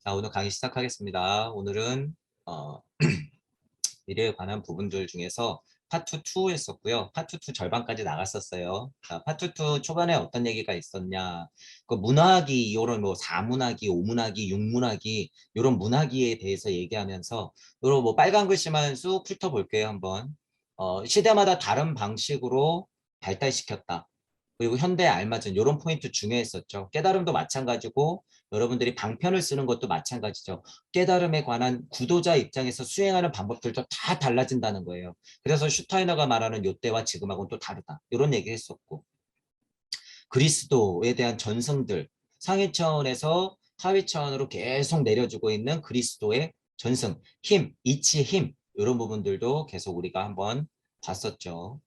자, 오늘 강의 시작하겠습니다. 오늘은 미래에 관한 부분들 중에서 파트 2 했었고요. 파트 2 절반까지 나갔었어요. 자, 파트 2 초반에 어떤 얘기가 있었냐. 그 문화기, 요런 뭐 4문화기, 5문화기, 6문화기, 요런 문화기에 대해서 얘기하면서 요런 뭐 빨간 글씨만 쑥 훑어볼게요, 한번. 시대마다 다른 방식으로 발달시켰다. 그리고 현대에 알맞은 이런 포인트 중요했었죠. 깨달음도 마찬가지고 여러분들이 방편을 쓰는 것도 마찬가지죠. 깨달음에 관한 구도자 입장에서 수행하는 방법들도 다 달라진다는 거예요. 그래서 슈타이너가 말하는 요때와 지금하고는 또 다르다. 이런 얘기 했었고, 그리스도에 대한 전승들, 상위 차원에서 하위 차원으로 계속 내려주고 있는 그리스도의 전승, 힘, 이치의 힘, 이런 부분들도 계속 우리가 한번 봤었죠.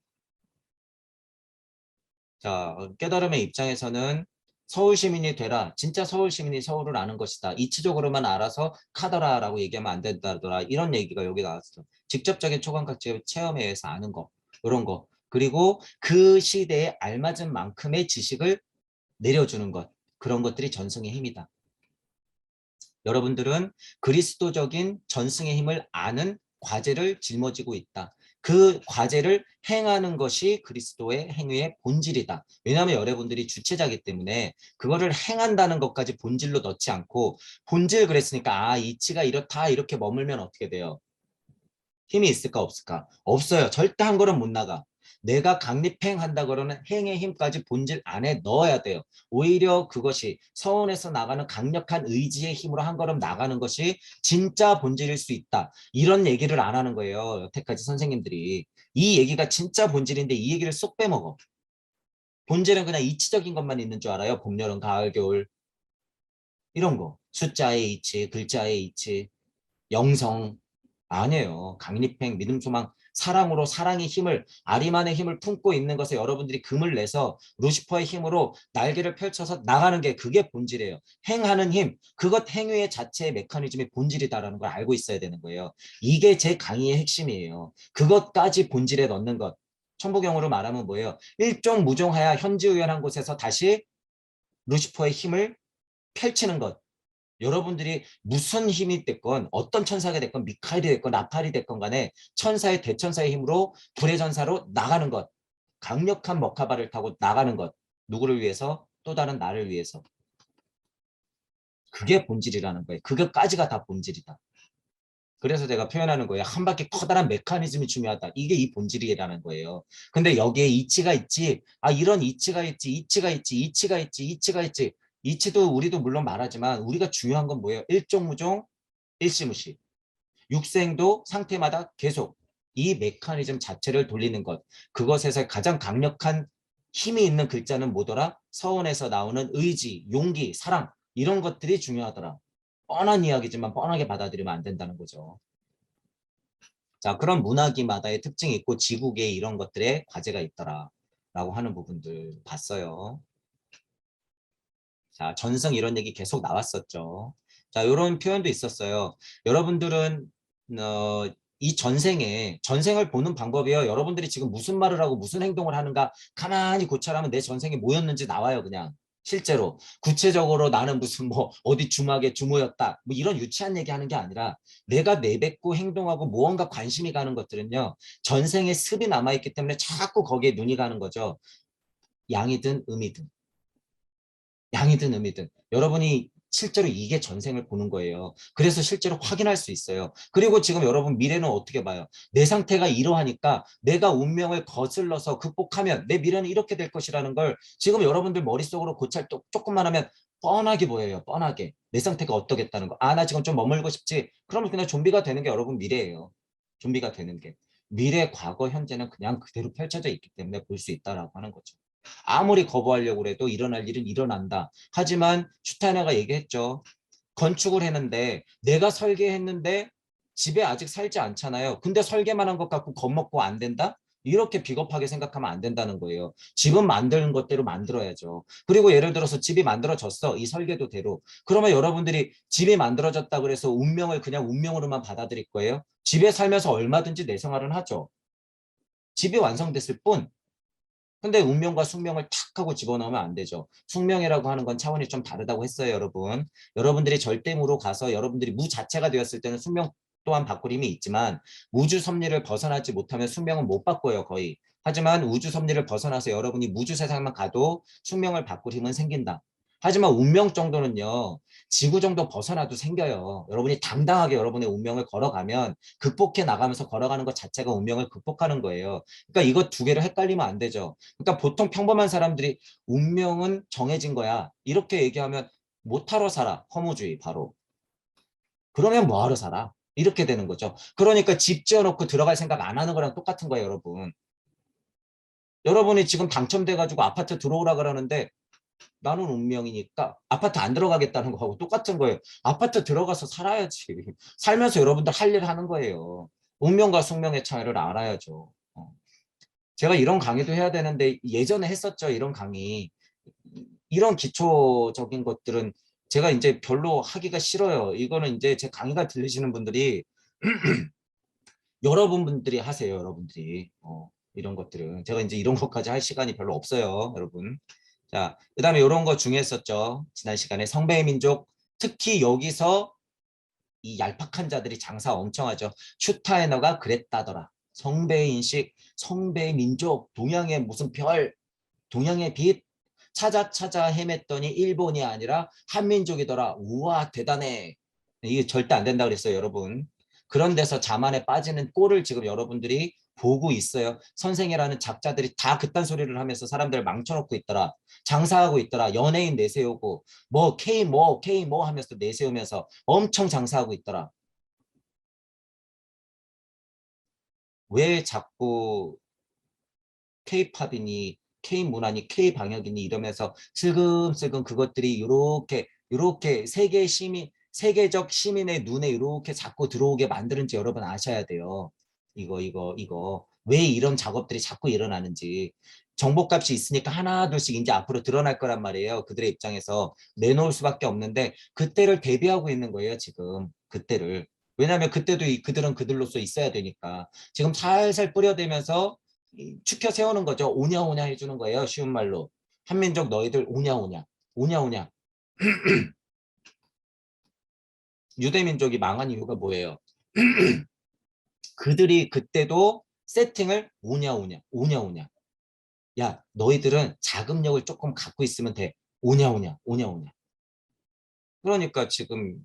자, 깨달음의 입장에서는 서울 시민이 되라. 진짜 서울 시민이 서울을 아는 것이다. 이치적으로만 알아서 카더라라고 얘기하면 안 된다더라. 이런 얘기가 여기 나왔어. 직접적인 초감각 체험에 의해서 아는 거. 이런 거. 그리고 그 시대에 알맞은 만큼의 지식을 내려주는 것. 그런 것들이 전승의 힘이다. 여러분들은 그리스도적인 전승의 힘을 아는 과제를 짊어지고 있다. 그 과제를 행하는 것이 그리스도의 행위의 본질이다. 왜냐하면 여러분들이 주체자이기 때문에 그거를 행한다는 것까지 본질로 넣지 않고 본질 그랬으니까 이치가 이렇다 이렇게 머물면 어떻게 돼요? 힘이 있을까 없을까? 없어요. 절대 한 걸음 못 나가. 내가 강립행한다 그러는 행의 힘까지 본질 안에 넣어야 돼요. 오히려 그것이 서원에서 나가는 강력한 의지의 힘으로 한 걸음 나가는 것이 진짜 본질일 수 있다. 이런 얘기를 안 하는 거예요. 여태까지 선생님들이. 이 얘기가 진짜 본질인데 이 얘기를 쏙 빼먹어. 본질은 그냥 이치적인 것만 있는 줄 알아요. 봄, 여름, 가을, 겨울 이런 거. 숫자의 이치, 글자의 이치, 영성. 아니에요. 강립행, 믿음, 소망, 사랑으로 사랑의 힘을, 아리만의 힘을 품고 있는 것에 여러분들이 금을 내서 루시퍼의 힘으로 날개를 펼쳐서 나가는 게 그게 본질이에요. 행하는 힘, 그것 행위의 자체의 메커니즘의 본질이다라는 걸 알고 있어야 되는 거예요. 이게 제 강의의 핵심이에요. 그것까지 본질에 넣는 것. 천부경으로 말하면 뭐예요? 일종무종하여 현지의연한 곳에서 다시 루시퍼의 힘을 펼치는 것. 여러분들이 무슨 힘이 됐건 어떤 천사가 됐건 미카엘이 됐건 라팔이 됐건 간에 천사의 대천사의 힘으로 불의 전사로 나가는 것. 강력한 머카바를 타고 나가는 것. 누구를 위해서? 또 다른 나를 위해서. 그게 본질이라는 거예요. 그것까지가 다 본질이다. 그래서 제가 표현하는 거예요. 한 바퀴 커다란 메커니즘이 중요하다. 이게 이 본질이라는 거예요. 근데 여기에 이치가 있지. 이런 이치가 있지. 이치가 있지. 이치가 있지. 이치가 있지. 이치도 우리도 물론 말하지만 우리가 중요한 건 뭐예요? 일종무종 일시무시. 육생도 상태마다 계속 이 메커니즘 자체를 돌리는 것. 그것에서 가장 강력한 힘이 있는 글자는 뭐더라? 서원에서 나오는 의지, 용기, 사랑 이런 것들이 중요하더라. 뻔한 이야기지만 뻔하게 받아들이면 안 된다는 거죠. 자, 그런 문화기마다의 특징이 있고 지국에 이런 것들의 과제가 있더라 라고 하는 부분들 봤어요. 자, 전승 이런 얘기 계속 나왔었죠. 자, 이런 표현도 있었어요. 여러분들은 이 전생을 보는 방법이에요. 여러분들이 지금 무슨 말을 하고 무슨 행동을 하는가 가만히 고찰하면 내 전생이 뭐였는지 나와요, 그냥. 실제로 구체적으로 나는 무슨 뭐 어디 주막에 주모였다 뭐 이런 유치한 얘기하는 게 아니라 내가 내뱉고 행동하고 무언가 관심이 가는 것들은요 전생의 습이 남아있기 때문에 자꾸 거기에 눈이 가는 거죠. 양이든 음이든 양이든 음이든 여러분이 실제로 이게 전생을 보는 거예요. 그래서 실제로 확인할 수 있어요. 그리고 지금 여러분 미래는 어떻게 봐요? 내 상태가 이러하니까 내가 운명을 거슬러서 극복하면 내 미래는 이렇게 될 것이라는 걸 지금 여러분들 머릿속으로 고찰 조금만 하면 뻔하게 보여요. 뻔하게. 내 상태가 어떠겠다는 거. 나 지금 좀 머물고 싶지. 그러면 그냥 좀비가 되는 게 여러분 미래예요. 좀비가 되는 게. 미래, 과거, 현재는 그냥 그대로 펼쳐져 있기 때문에 볼 수 있다라고 하는 거죠. 아무리 거부하려고 해도 일어날 일은 일어난다. 하지만 슈타이너가 얘기했죠. 건축을 했는데 내가 설계했는데 집에 아직 살지 않잖아요. 근데 설계만 한 것 같고 겁먹고 안 된다? 이렇게 비겁하게 생각하면 안 된다는 거예요. 집은 만드는 것대로 만들어야죠. 그리고 예를 들어서 집이 만들어졌어. 이 설계도대로. 그러면 여러분들이 집이 만들어졌다 그래서 운명을 그냥 운명으로만 받아들일 거예요? 집에 살면서 얼마든지 내 생활은 하죠. 집이 완성됐을 뿐 근데 운명과 숙명을 탁 하고 집어넣으면 안 되죠. 숙명이라고 하는 건 차원이 좀 다르다고 했어요, 여러분. 여러분들이 절대무로 가서 여러분들이 무 자체가 되었을 때는 숙명 또한 바꿀 힘이 있지만 우주 섭리를 벗어나지 못하면 숙명은 못 바꿔요, 거의. 하지만 우주 섭리를 벗어나서 여러분이 무주 세상만 가도 숙명을 바꿀 힘은 생긴다. 하지만 운명 정도는요, 지구 정도 벗어나도 생겨요. 여러분이 당당하게 여러분의 운명을 걸어가면 극복해 나가면서 걸어가는 것 자체가 운명을 극복하는 거예요. 그러니까 이거 두 개를 헷갈리면 안 되죠. 그러니까 보통 평범한 사람들이 운명은 정해진 거야. 이렇게 얘기하면 못하러 살아. 허무주의 바로. 그러면 뭐하러 살아? 이렇게 되는 거죠. 그러니까 집 지어놓고 들어갈 생각 안 하는 거랑 똑같은 거예요, 여러분. 여러분이 지금 당첨돼가지고 아파트 들어오라 그러는데 나는 운명이니까 아파트 안 들어가겠다는 거하고 똑같은 거예요. 아파트 들어가서 살아야지. 살면서 여러분들 할 일 하는 거예요. 운명과 숙명의 차이를 알아야죠. 제가 이런 강의도 해야 되는데 예전에 했었죠. 이런 강의. 이런 기초적인 것들은 제가 이제 별로 하기가 싫어요. 이거는 이제 제 강의가 들리시는 분들이 여러분들이 하세요. 여러분들이. 이런 것들은. 제가 이제 이런 것까지 할 시간이 별로 없어요. 여러분. 자, 그다음에 이런 거 중요했었죠. 지난 시간에 성배의 민족. 특히 여기서 이 얄팍한 자들이 장사 엄청 하죠. 슈타이너가 그랬다더라. 성배의 인식, 성배의 민족, 동양의 무슨 별, 동양의 빛 찾아 헤맸더니 일본이 아니라 한민족이더라. 우와 대단해. 이게 절대 안 된다 그랬어요, 여러분. 그런 데서 자만에 빠지는 꼴을 지금 여러분들이 보고 있어요. 선생이라는 작자들이 다 그딴 소리를 하면서 사람들을 망쳐놓고 있더라. 장사하고 있더라. 연예인 내세우고 K 뭐 하면서 내세우면서 엄청 장사하고 있더라. 왜 자꾸 K-팝이니 K-문화니 K-방역이니 이러면서 슬금슬금 그것들이 요렇게 세계적 시민의 눈에 이렇게 자꾸 들어오게 만드는지 여러분 아셔야 돼요. 이거. 왜 이런 작업들이 자꾸 일어나는지. 정보값이 있으니까 하나 둘씩 이제 앞으로 드러날 거란 말이에요. 그들의 입장에서 내놓을 수밖에 없는데 그때를 대비하고 있는 거예요, 지금. 그때를. 왜냐하면 그때도 그들은 그들로서 있어야 되니까. 지금 살살 뿌려대면서 추켜 세우는 거죠. 오냐오냐 해주는 거예요. 쉬운 말로. 한민족 너희들 오냐오냐. 오냐오냐. 유대민족이 망한 이유가 뭐예요? 그들이 그때도 세팅을 오냐오냐. 야, 너희들은 자금력을 조금 갖고 있으면 돼. 오냐오냐. 그러니까 지금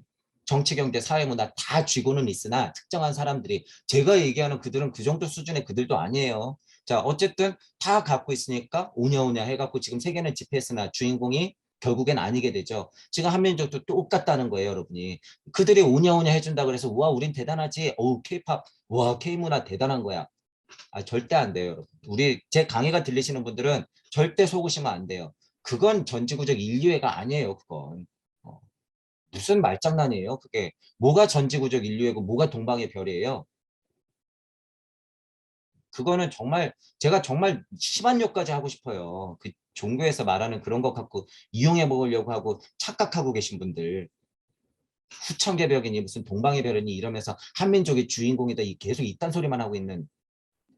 정치, 경제, 사회, 문화 다 쥐고는 있으나 특정한 사람들이 제가 얘기하는 그들은 그 정도 수준의 그들도 아니에요. 자, 어쨌든 다 갖고 있으니까 오냐오냐 해갖고 지금 세계는 지배했으나 주인공이 결국엔 아니게 되죠. 지금 한민족도 똑같다는 거예요, 여러분이. 그들이 오냐오냐 해준다 그래서 와, 우린 대단하지. 어우, 케이팝, 와, 케이문화 대단한 거야. 아, 절대 안 돼요, 여러분. 제 강의가 들리시는 분들은 절대 속으시면 안 돼요. 그건 전지구적 인류애가 아니에요, 그건. 어. 무슨 말장난이에요? 그게 뭐가 전지구적 인류애고 뭐가 동방의 별이에요? 그거는 정말 제가 정말 심한 욕까지 하고 싶어요. 그 종교에서 말하는 그런 것 갖고 이용해 먹으려고 하고 착각하고 계신 분들 후천개 벽이니 무슨 동방의 별이니 이러면서 한민족이 주인공이다 계속 이딴 소리만 하고 있는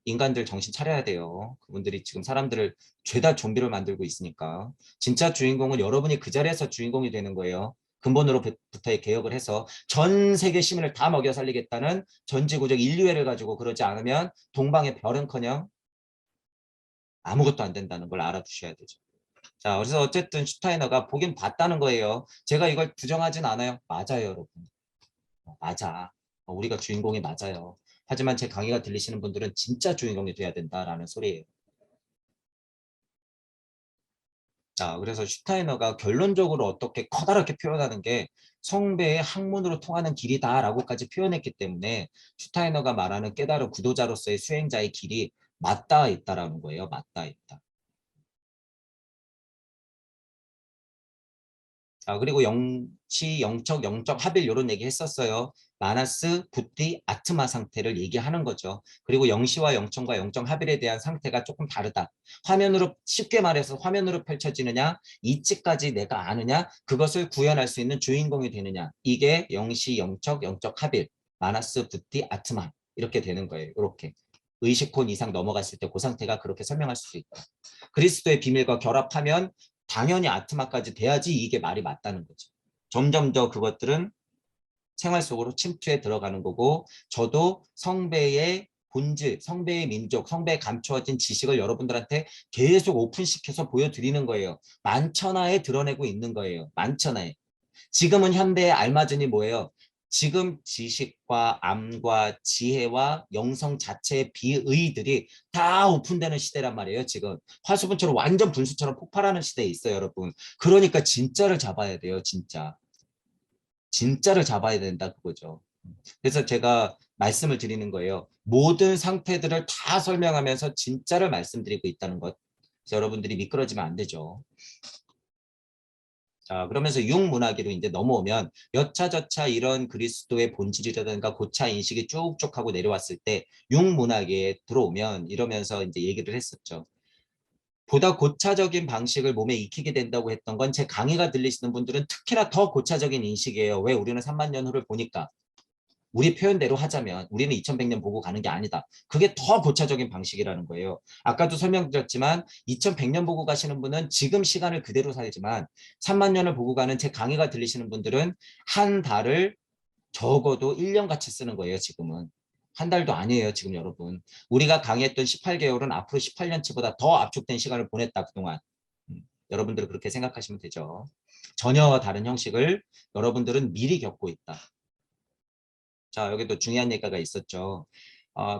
인간들 정신 차려야 돼요. 그분들이 지금 사람들을 죄다 좀비를 만들고 있으니까. 진짜 주인공은 여러분이 그 자리에서 주인공이 되는 거예요. 근본으로부터의 개혁을 해서 전 세계 시민을 다 먹여 살리겠다는 전지구적 인류애를 가지고 그러지 않으면 동방의 별은커녕 아무것도 안 된다는 걸 알아두셔야 되죠. 자, 그래서 어쨌든 슈타이너가 보긴 봤다는 거예요. 제가 이걸 부정하진 않아요. 맞아요, 여러분. 맞아. 우리가 주인공이 맞아요. 하지만 제 강의가 들리시는 분들은 진짜 주인공이 돼야 된다라는 소리예요. 자, 그래서 슈타이너가 결론적으로 어떻게 커다랗게 표현하는 게 성배의 학문으로 통하는 길이다라고까지 표현했기 때문에 슈타이너가 말하는 깨달은 구도자로서의 수행자의 길이 맞닿아 있다라는 거예요. 맞닿아 있다. 자, 그리고 영치, 영적 합일 이런 얘기 했었어요. 마나스, 부티, 아트마 상태를 얘기하는 거죠. 그리고 영시와 영청과 영적 합일에 대한 상태가 조금 다르다. 화면으로 쉽게 말해서 화면으로 펼쳐지느냐, 이치까지 내가 아느냐, 그것을 구현할 수 있는 주인공이 되느냐. 이게 영시, 영적, 영적 합일, 마나스, 부티, 아트마 이렇게 되는 거예요. 이렇게. 의식혼 이상 넘어갔을 때 그 상태가 그렇게 설명할 수 있다. 그리스도의 비밀과 결합하면 당연히 아트마까지 돼야지 이게 말이 맞다는 거죠. 점점 더 그것들은 생활 속으로 침투해 들어가는 거고 저도 성배의 본질, 성배의 민족, 성배에 감추어진 지식을 여러분들한테 계속 오픈시켜서 보여드리는 거예요. 만천하에 드러내고 있는 거예요. 만천하에. 지금은 현대에 알맞으니 뭐예요? 지금 지식과 암과 지혜와 영성 자체의 비의들이 다 오픈되는 시대란 말이에요. 지금 화수분처럼 완전 분수처럼 폭발하는 시대에 있어요, 여러분. 그러니까 진짜를 잡아야 돼요, 진짜. 진짜를 잡아야 된다 그거죠. 그래서 제가 말씀을 드리는 거예요. 모든 상태들을 다 설명하면서 진짜를 말씀드리고 있다는 것. 그래서 여러분들이 미끄러지면 안 되죠. 자, 그러면서 육문화기로 이제 넘어오면 여차저차 이런 그리스도의 본질이라든가 고차 인식이 쭉쭉 하고 내려왔을 때 육문화기에 들어오면 이러면서 이제 얘기를 했었죠. 보다 고차적인 방식을 몸에 익히게 된다고 했던 건 제 강의가 들리시는 분들은 특히나 더 고차적인 인식이에요. 왜 우리는 3만 년 후를 보니까. 우리 표현대로 하자면 우리는 2100년 보고 가는 게 아니다. 그게 더 고차적인 방식이라는 거예요. 아까도 설명드렸지만 2100년 보고 가시는 분은 지금 시간을 그대로 살지만 3만 년을 보고 가는 제 강의가 들리시는 분들은 한 달을 적어도 1년 같이 쓰는 거예요. 지금은. 한 달도 아니에요. 지금 여러분. 우리가 강의했던 18개월은 앞으로 18년치보다 더 압축된 시간을 보냈다. 그동안. 여러분들은 그렇게 생각하시면 되죠. 전혀 다른 형식을 여러분들은 미리 겪고 있다. 자, 여기도 중요한 얘기가 있었죠.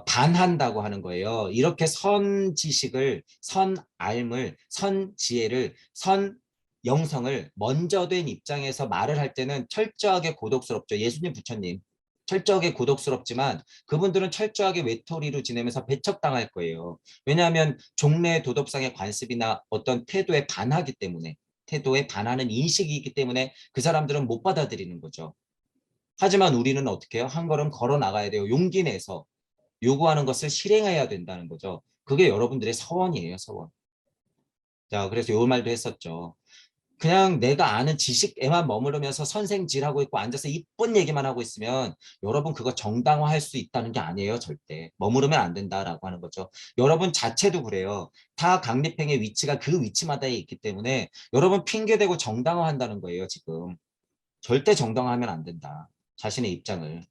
반한다고 하는 거예요. 이렇게 선 지식을, 선 알물, 선 지혜를, 선 영성을 먼저 된 입장에서 말을 할 때는 철저하게 고독스럽죠. 예수님, 부처님. 철저하게 고독스럽지만 그분들은 철저하게 외톨이로 지내면서 배척당할 거예요. 왜냐하면 종래의 도덕상의 관습이나 어떤 태도에 반하기 때문에, 태도에 반하는 인식이 있기 때문에 그 사람들은 못 받아들이는 거죠. 하지만 우리는 어떻게 해요? 한 걸음 걸어 나가야 돼요. 용기 내서 요구하는 것을 실행해야 된다는 거죠. 그게 여러분들의 서원이에요, 서원. 자, 그래서 요 말도 했었죠. 그냥 내가 아는 지식에만 머무르면서 선생질하고 있고 앉아서 이쁜 얘기만 하고 있으면 여러분 그거 정당화할 수 있다는 게 아니에요, 절대. 머무르면 안 된다라고 하는 거죠. 여러분 자체도 그래요. 다 강립행의 위치가 그 위치마다에 있기 때문에 여러분 핑계대고 정당화한다는 거예요, 지금. 절대 정당화하면 안 된다. 자신의 입장을.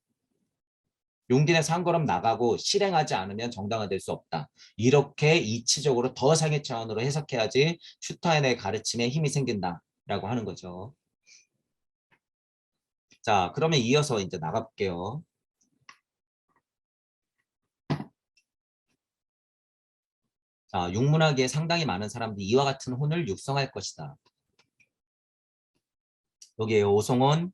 용기 내서 한 걸음 나가고 실행하지 않으면 정당화될 수 없다. 이렇게 이치적으로 더 상위 차원으로 해석해야지 슈타인의 가르침에 힘이 생긴다라고 하는 거죠. 자, 그러면 이어서 이제 나가볼게요. 자, 육문학에 상당히 많은 사람들이 이와 같은 혼을 육성할 것이다. 여기에요. 오송혼,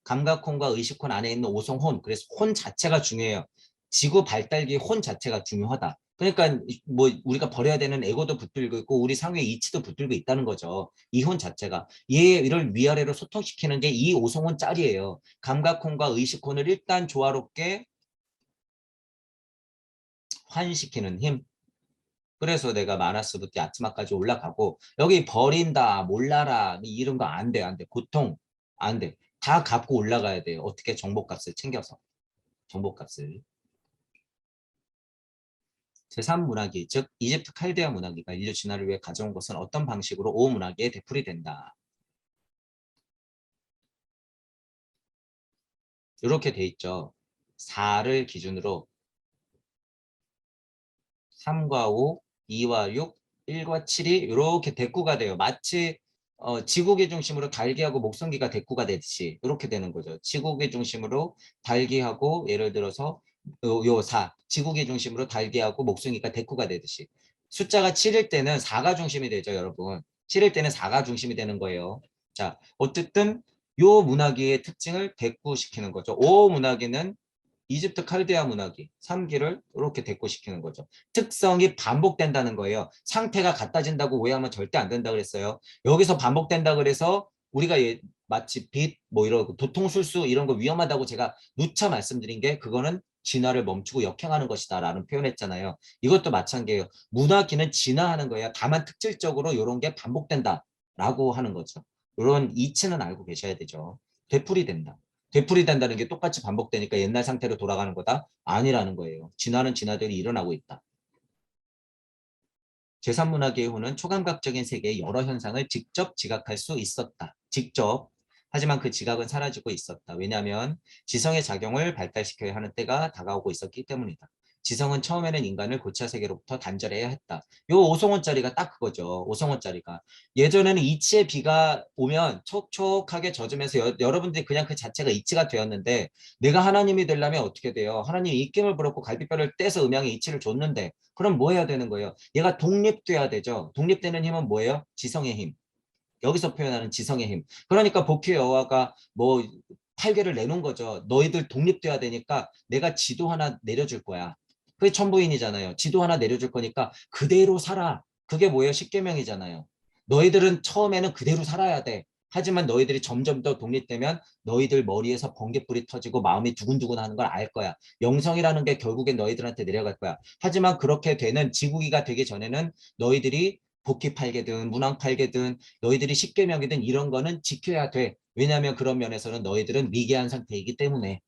감각혼과 의식혼 안에 있는 오송혼. 그래서 혼 자체가 중요해요. 지구 발달기의 혼 자체가 중요하다. 그러니까 뭐 우리가 버려야 되는 에고도 붙들고 있고 우리 상위의 이치도 붙들고 있다는 거죠. 이 혼 자체가. 얘를 위아래로 소통시키는 게 이 오송혼 짤이에요. 감각혼과 의식혼을 일단 조화롭게 환시키는 힘. 그래서 내가 마나스부터 야트마까지 올라가고 여기 버린다, 몰라라 이런 거 안 돼, 안 돼. 고통 안 돼. 다 갖고 올라가야 돼요. 어떻게 정보값을 챙겨서. 정보값을. 제3문화기, 즉 이집트 칼데아 문화기가 인류 진화를 위해 가져온 것은 어떤 방식으로 오문화기에 되풀이 된다. 이렇게 돼 있죠. 4를 기준으로 3과 5, 2와 6, 1과 7이 이렇게 대꾸가 돼요. 마치 지구기 중심으로 달기하고 목성기가 대꾸가 되듯이 이렇게 되는 거죠. 지구기 중심으로 달기하고 예를 들어서 요 4, 지구기 중심으로 달기하고 목성기가 대꾸가 되듯이 숫자가 7일 때는 4가 중심이 되죠, 여러분. 7일 때는 4가 중심이 되는 거예요. 자, 어쨌든 요 문화기의 특징을 대꾸시키는 거죠. 오 문화기는 이집트 칼데아 문화기 3기를 이렇게 대꾸시키는 거죠. 특성이 반복된다는 거예요. 상태가 같아진다고 오해하면 절대 안 된다 그랬어요. 여기서 반복된다 그래서 우리가 마치 빛, 뭐 이런 도통술수 이런 거 위험하다고 제가 누차 말씀드린 게 그거는 진화를 멈추고 역행하는 것이다 라는 표현했잖아요. 이것도 마찬가지예요. 문화기는 진화하는 거예요. 다만 특질적으로 이런 게 반복된다 라고 하는 거죠. 이런 이치는 알고 계셔야 되죠. 되풀이 된다. 되풀이된다는 게 똑같이 반복되니까 옛날 상태로 돌아가는 거다? 아니라는 거예요. 진화는 진화들이 일어나고 있다. 제3문화계의 호는 초감각적인 세계의 여러 현상을 직접 지각할 수 있었다. 직접. 하지만 그 지각은 사라지고 있었다. 왜냐하면 지성의 작용을 발달시켜야 하는 때가 다가오고 있었기 때문이다. 지성은 처음에는 인간을 고차 세계로부터 단절해야 했다. 요 5성원짜리가 딱 그거죠. 5성원짜리가. 예전에는 이치의 비가 오면 촉촉하게 젖으면서 여러분들이 그냥 그 자체가 이치가 되었는데 내가 하나님이 되려면 어떻게 돼요? 하나님이 입김을 불었고 갈비뼈를 떼서 음양에 이치를 줬는데 그럼 뭐 해야 되는 거예요? 얘가 독립돼야 되죠. 독립되는 힘은 뭐예요? 지성의 힘. 여기서 표현하는 지성의 힘. 그러니까 복희 여호와가 뭐 팔개를 내놓은 거죠. 너희들 독립돼야 되니까 내가 지도 하나 내려줄 거야. 그게 천부인이잖아요. 지도 하나 내려줄 거니까 그대로 살아. 그게 뭐예요? 십계명이잖아요. 너희들은 처음에는 그대로 살아야 돼. 하지만 너희들이 점점 더 독립되면 너희들 머리에서 번개불이 터지고 마음이 두근두근 하는 걸 알 거야. 영성이라는 게 결국엔 너희들한테 내려갈 거야. 하지만 그렇게 되는 지구기가 되기 전에는 너희들이 복귀 팔개든 문항 팔개든 너희들이 십계명이든 이런 거는 지켜야 돼. 왜냐하면 그런 면에서는 너희들은 미개한 상태이기 때문에.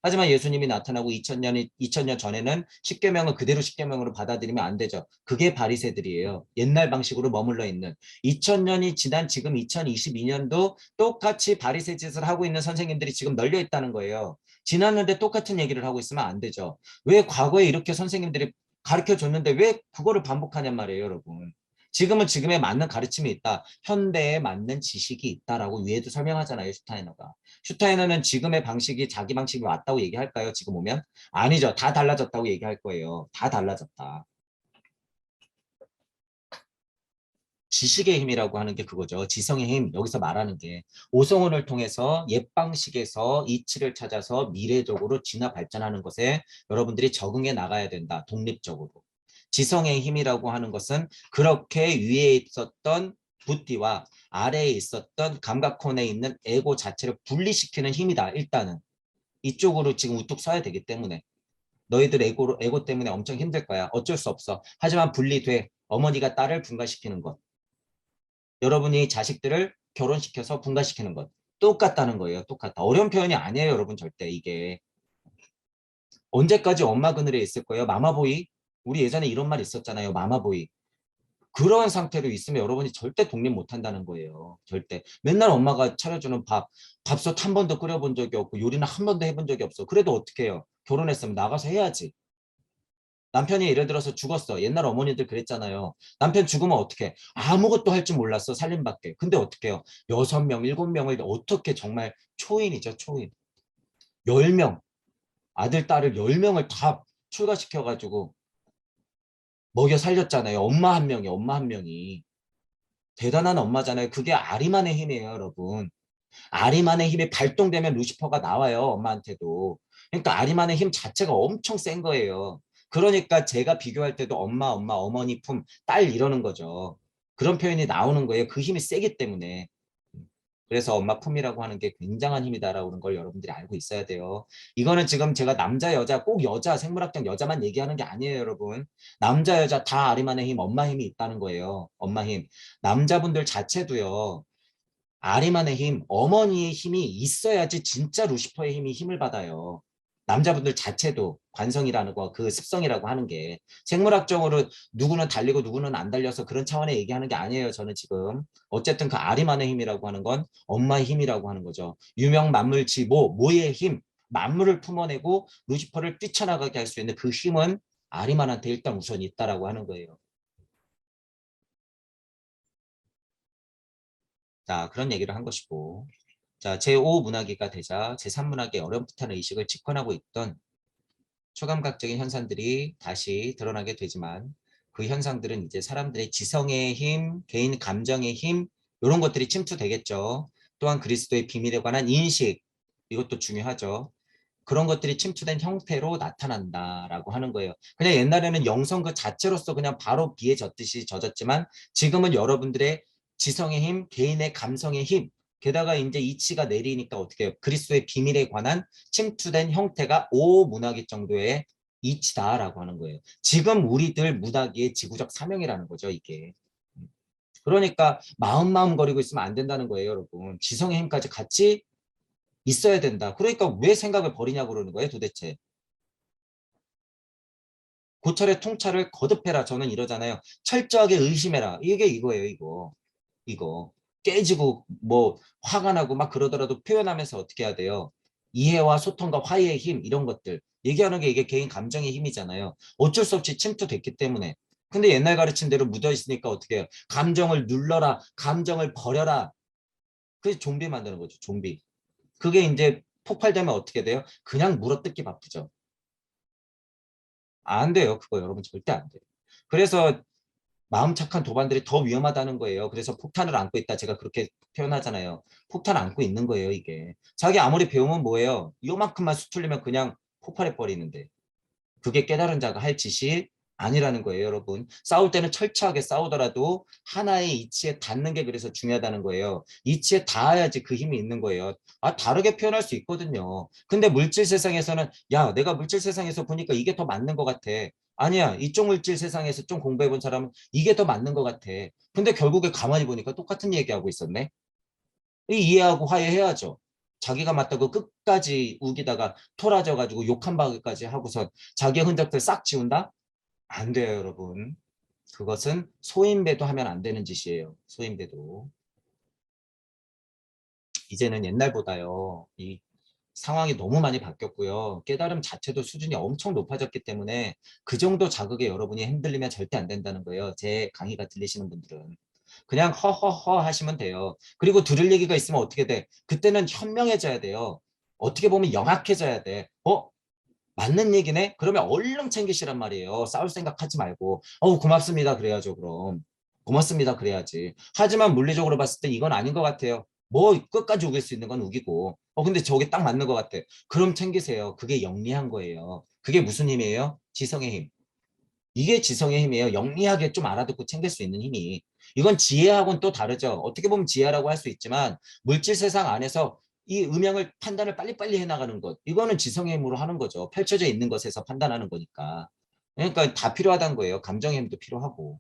하지만 예수님이 나타나고 2000년 전에는 십계명을 그대로 십계명으로 받아들이면 안 되죠. 그게 바리새들이에요. 옛날 방식으로 머물러 있는. 2000년이 지난 지금 2022년도 똑같이 바리새 짓을 하고 있는 선생님들이 지금 널려 있다는 거예요. 지났는데 똑같은 얘기를 하고 있으면 안 되죠. 왜 과거에 이렇게 선생님들이 가르쳐 줬는데 왜 그거를 반복하냔 말이에요, 여러분. 지금은 지금에 맞는 가르침이 있다. 현대에 맞는 지식이 있다라고 위에도 설명하잖아요, 슈타이너가. 슈타이너는 지금의 방식이 자기 방식이 맞다고 얘기할까요? 지금 오면? 아니죠. 다 달라졌다고 얘기할 거예요. 다 달라졌다. 지식의 힘이라고 하는 게 그거죠. 지성의 힘, 여기서 말하는 게 오성훈을 통해서 옛 방식에서 이치를 찾아서 미래적으로 진화 발전하는 것에 여러분들이 적응해 나가야 된다. 독립적으로. 지성의 힘이라고 하는 것은 그렇게 위에 있었던 부띠와 아래에 있었던 감각콘에 있는 에고 자체를 분리시키는 힘이다. 일단은. 이쪽으로 지금 우뚝 서야 되기 때문에. 너희들 에고 때문에 엄청 힘들 거야. 어쩔 수 없어. 하지만 분리돼. 어머니가 딸을 분가시키는 것. 여러분이 자식들을 결혼시켜서 분가시키는 것. 똑같다는 거예요. 똑같다. 어려운 표현이 아니에요, 여러분. 절대 이게. 언제까지 엄마 그늘에 있을 거예요? 마마보이? 우리 예전에 이런 말 있었잖아요. 마마보이. 그런 상태로 있으면 여러분이 절대 독립 못 한다는 거예요. 절대. 맨날 엄마가 차려주는 밥솥 한 번도 끓여본 적이 없고 요리는 한 번도 해본 적이 없어. 그래도 어떻게 해요? 결혼했으면 나가서 해야지. 남편이 예를 들어서 죽었어. 옛날 어머니들 그랬잖아요. 남편 죽으면 어떻게? 아무것도 할 줄 몰랐어. 살림밖에. 근데 어떻게 해요? 6명, 7명을 어떻게 정말 초인이죠. 초인. 10명. 아들, 딸을 10명을 다 출가시켜가지고 먹여 살렸잖아요. 엄마 한 명이, 엄마 한 명이. 대단한 엄마잖아요. 그게 아리만의 힘이에요, 여러분. 아리만의 힘이 발동되면 루시퍼가 나와요, 엄마한테도. 그러니까 아리만의 힘 자체가 엄청 센 거예요. 그러니까 제가 비교할 때도 엄마, 엄마, 어머니 품, 딸 이러는 거죠. 그런 표현이 나오는 거예요. 그 힘이 세기 때문에. 그래서 엄마 품이라고 하는 게 굉장한 힘이다라는 걸 여러분들이 알고 있어야 돼요. 이거는 지금 제가 남자, 여자, 꼭 여자, 생물학적 여자만 얘기하는 게 아니에요, 여러분. 남자, 여자 다 아리만의 힘, 엄마 힘이 있다는 거예요. 엄마 힘. 남자분들 자체도요. 아리만의 힘, 어머니의 힘이 있어야지 진짜 루시퍼의 힘을 받아요. 남자분들 자체도 관성이라는 거, 그 습성이라고 하는 게 생물학적으로 누구는 달리고 누구는 안 달려서 그런 차원에 얘기하는 게 아니에요. 저는 지금 어쨌든 그 아리만의 힘이라고 하는 건 엄마의 힘이라고 하는 거죠. 유명 만물지모, 모의 힘, 만물을 품어내고 루시퍼를 뛰쳐나가게 할 수 있는 그 힘은 아리만한테 일단 우선 있다라고 하는 거예요. 자, 그런 얘기를 한 것이고. 자, 제5문화기가 되자 제3문화기의 어렴풋한 의식을 직관하고 있던 초감각적인 현상들이 다시 드러나게 되지만 그 현상들은 이제 사람들의 지성의 힘, 개인 감정의 힘 이런 것들이 침투되겠죠. 또한 그리스도의 비밀에 관한 인식 이것도 중요하죠. 그런 것들이 침투된 형태로 나타난다라고 하는 거예요. 그냥 옛날에는 영성 그 자체로서 그냥 바로 비에 젖듯이 젖었지만 지금은 여러분들의 지성의 힘, 개인의 감성의 힘, 게다가 이제 이치가 내리니까 어떻게 해요? 그리스도의 비밀에 관한 침투된 형태가 오문화기 정도의 이치다라고 하는 거예요. 지금 우리들 문화기의 지구적 사명이라는 거죠, 이게. 그러니까 마음거리고 있으면 안 된다는 거예요, 여러분. 지성의 힘까지 같이 있어야 된다. 그러니까 왜 생각을 버리냐고 그러는 거예요, 도대체. 고철의 통찰을 거듭해라. 저는 이러잖아요. 철저하게 의심해라. 이게 이거예요, 이거. 이거. 깨지고 뭐 화가 나고 막 그러더라도 표현하면서 어떻게 해야 돼요? 이해와 소통과 화해의 힘 이런 것들. 얘기하는 게 이게 개인 감정의 힘이잖아요. 어쩔 수 없이 침투됐기 때문에. 근데 옛날 가르친 대로 묻어 있으니까 어떻게 해요? 감정을 눌러라. 감정을 버려라. 그게 좀비 만드는 거죠. 좀비. 그게 이제 폭발되면 어떻게 돼요? 그냥 물어뜯기 바쁘죠. 안 돼요. 그거 여러분 절대 안 돼요. 그래서 마음 착한 도반들이 더 위험하다는 거예요. 그래서 폭탄을 안고 있다. 제가 그렇게 표현하잖아요. 폭탄 안고 있는 거예요, 이게. 자기 아무리 배우면 뭐예요? 요만큼만 수틀리면 그냥 폭발해 버리는데. 그게 깨달은 자가 할 짓이 아니라는 거예요, 여러분. 싸울 때는 철저하게 싸우더라도 하나의 이치에 닿는 게 그래서 중요하다는 거예요. 이치에 닿아야지 그 힘이 있는 거예요. 아, 다르게 표현할 수 있거든요. 근데 물질 세상에서는 야, 내가 물질 세상에서 보니까 이게 더 맞는 것 같아. 아니야, 이쪽 물질 세상에서 좀 공부해 본 사람은 이게 더 맞는 것 같아. 근데 결국에 가만히 보니까 똑같은 얘기하고 있었네. 이해하고 화해해야죠. 자기가 맞다고 끝까지 우기다가 토라져가지고 욕 한 바가지 하고서 자기의 흔적들 싹 지운다? 안 돼요, 여러분. 그것은 소인배도 하면 안 되는 짓이에요. 소인배도. 이제는 옛날보다요. 이 상황이 너무 많이 바뀌었고요. 깨달음 자체도 수준이 엄청 높아졌기 때문에 그 정도 자극에 여러분이 흔들리면 절대 안 된다는 거예요. 제 강의가 들리시는 분들은. 그냥 허허허 하시면 돼요. 그리고 들을 얘기가 있으면 어떻게 돼? 그때는 현명해져야 돼요. 어떻게 보면 영악해져야 돼. 맞는 얘기네? 그러면 얼른 챙기시란 말이에요. 싸울 생각하지 말고. 고맙습니다. 그래야죠, 그럼. 고맙습니다. 그래야지. 하지만 물리적으로 봤을 때 이건 아닌 것 같아요. 뭐 끝까지 우길 수 있는 건 우기고. 근데 저게 딱 맞는 것 같아. 그럼 챙기세요. 그게 영리한 거예요. 그게 무슨 힘이에요? 지성의 힘. 이게 지성의 힘이에요. 영리하게 좀 알아듣고 챙길 수 있는 힘이. 이건 지혜하고는 또 다르죠. 어떻게 보면 지혜라고 할 수 있지만 물질 세상 안에서 이 음영을 판단을 빨리빨리 해나가는 것. 이거는 지성의 힘으로 하는 거죠. 펼쳐져 있는 것에서 판단하는 거니까. 그러니까 다 필요하다는 거예요. 감정의 힘도 필요하고.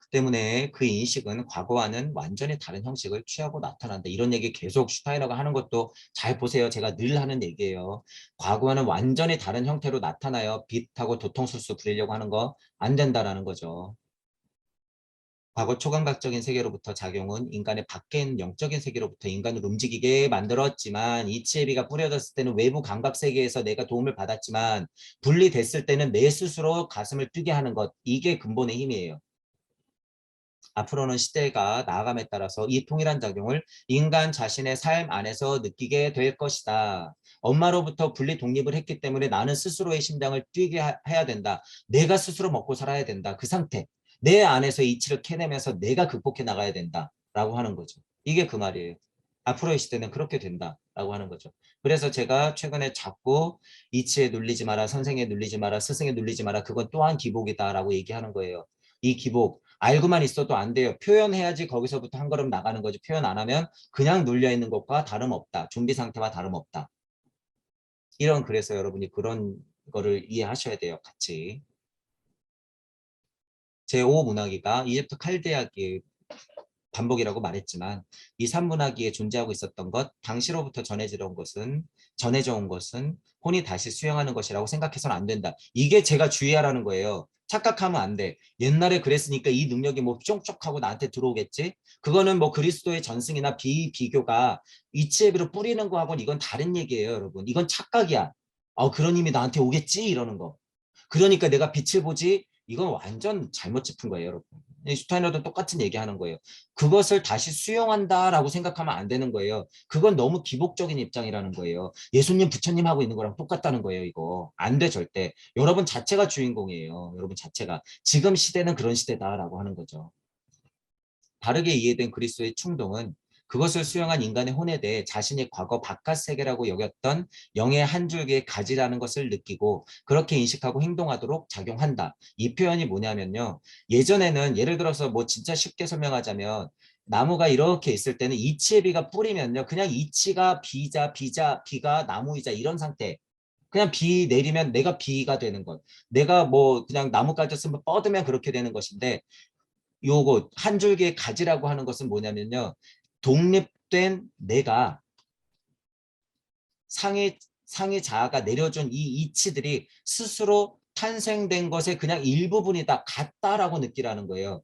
때문에 그 인식은 과거와는 완전히 다른 형식을 취하고 나타난다. 이런 얘기 계속 슈타이너가 하는 것도 잘 보세요. 제가 늘 하는 얘기예요. 과거와는 완전히 다른 형태로 나타나요. 빛하고 도통술수 부리려고 하는 거 안 된다라는 거죠. 과거 초감각적인 세계로부터 작용은 인간의 밖에 있는 영적인 세계로부터 인간을 움직이게 만들었지만 이치에비가 뿌려졌을 때는 외부 감각 세계에서 내가 도움을 받았지만 분리됐을 때는 내 스스로 가슴을 뛰게 하는 것. 이게 근본의 힘이에요. 앞으로는 시대가 나아감에 따라서 이 통일한 작용을 인간 자신의 삶 안에서 느끼게 될 것이다. 엄마로부터 분리 독립을 했기 때문에 나는 스스로의 심장을 뛰게 해야 된다. 내가 스스로 먹고 살아야 된다. 그 상태. 내 안에서 이치를 캐내면서 내가 극복해 나가야 된다. 라고 하는 거죠. 이게 그 말이에요. 앞으로의 시대는 그렇게 된다라고 하는 거죠. 그래서 제가 최근에 자꾸 이치에 눌리지 마라, 선생에 눌리지 마라, 스승에 눌리지 마라. 그건 또한 기복이다라고 얘기하는 거예요. 이 기복 알고만 있어도 안 돼요. 표현해야지 거기서부터 한 걸음 나가는 거지. 표현 안 하면 그냥 눌려 있는 것과 다름없다. 좀비 상태와 다름없다. 이런 그래서 여러분이 그런 거를 이해하셔야 돼요. 같이. 제5문화기가 이집트 칼데아기 반복이라고 말했지만 이 삼문화기에 존재하고 있었던 것, 당시로부터 전해져 온 것은 혼이 다시 수용하는 것이라고 생각해서는 안 된다. 이게 제가 주의하라는 거예요. 착각하면 안 돼. 옛날에 그랬으니까 이 능력이 뭐 쫑쫑하고 나한테 들어오겠지? 그거는 뭐 그리스도의 전승이나 비교가 이치에비로 뿌리는 거하고는 이건 다른 얘기예요, 여러분. 이건 착각이야. 그런 힘이 나한테 오겠지? 이러는 거. 그러니까 내가 빛을 보지? 이건 완전 잘못 짚은 거예요, 여러분. 슈타이너도 똑같은 얘기하는 거예요. 그것을 다시 수용한다라고 생각하면 안 되는 거예요. 그건 너무 기복적인 입장이라는 거예요. 예수님, 부처님 하고 있는 거랑 똑같다는 거예요, 이거. 안 돼, 절대. 여러분 자체가 주인공이에요. 여러분 자체가. 지금 시대는 그런 시대다라고 하는 거죠. 다르게 이해된 그리스도의 충동은 그것을 수용한 인간의 혼에 대해 자신의 과거 바깥 세계라고 여겼던 영의 한 줄기의 가지라는 것을 느끼고 그렇게 인식하고 행동하도록 작용한다. 이 표현이 뭐냐면요. 예전에는 예를 들어서 뭐 진짜 쉽게 설명하자면 나무가 이렇게 있을 때는 이치의 비가 뿌리면요. 그냥 이치가 비가 나무이자 이런 상태. 그냥 비 내리면 내가 비가 되는 것. 내가 뭐 그냥 나뭇가지 쓰면 뻗으면 그렇게 되는 것인데 요거 한 줄기의 가지라고 하는 것은 뭐냐면요. 독립 헛된 내가 상의 자아가 내려준 이 이치들이 스스로 탄생된 것의 그냥 일부분이다 같다라고 느끼라는 거예요.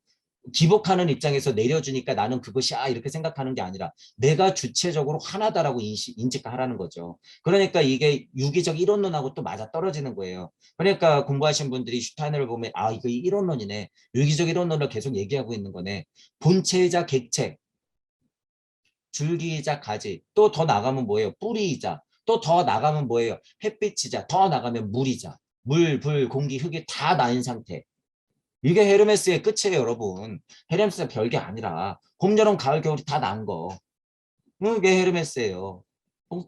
기복하는 입장에서 내려주니까 나는 그것이야 이렇게 생각하는 게 아니라 내가 주체적으로 하나다라고 인식하라는 거죠. 그러니까 이게 유기적 이론론하고 또 맞아 떨어지는 거예요. 그러니까 공부하신 분들이 슈타이너를 보면 아 이거 이론론이네. 유기적 이론론을 계속 얘기하고 있는 거네. 본체이자 객체, 줄기이자 가지, 또 더 나가면 뭐예요? 뿌리이자, 또 더 나가면 뭐예요? 햇빛이자, 더 나가면 물이자. 물, 불, 공기, 흙이 다 나인 상태. 이게 헤르메스의 끝이에요, 여러분. 헤르메스가 별게 아니라 봄, 여름, 가을, 겨울이 다 난 거. 그게 헤르메스예요.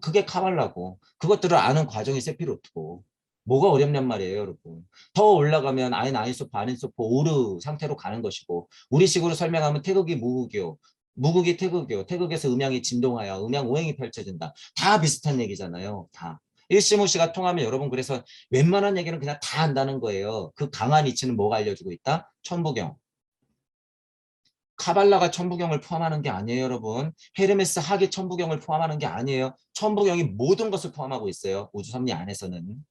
그게 카발라고. 그것들을 아는 과정이 세피로트고. 뭐가 어렵냔 말이에요, 여러분. 더 올라가면 아인소프, 아닌소프, 오르 상태로 가는 것이고 우리식으로 설명하면 태극이 무극이요. 무극이 태극이요. 태극에서 음양이 진동하여 음양 오행이 펼쳐진다. 다 비슷한 얘기잖아요. 다. 일시무시가 통하면 여러분 그래서 웬만한 얘기는 그냥 다 안다는 거예요. 그 강한 이치는 뭐가 알려주고 있다? 천부경. 카발라가 천부경을 포함하는 게 아니에요, 여러분. 헤르메스 학이 천부경을 포함하는 게 아니에요. 천부경이 모든 것을 포함하고 있어요. 우주섭리 안에서는.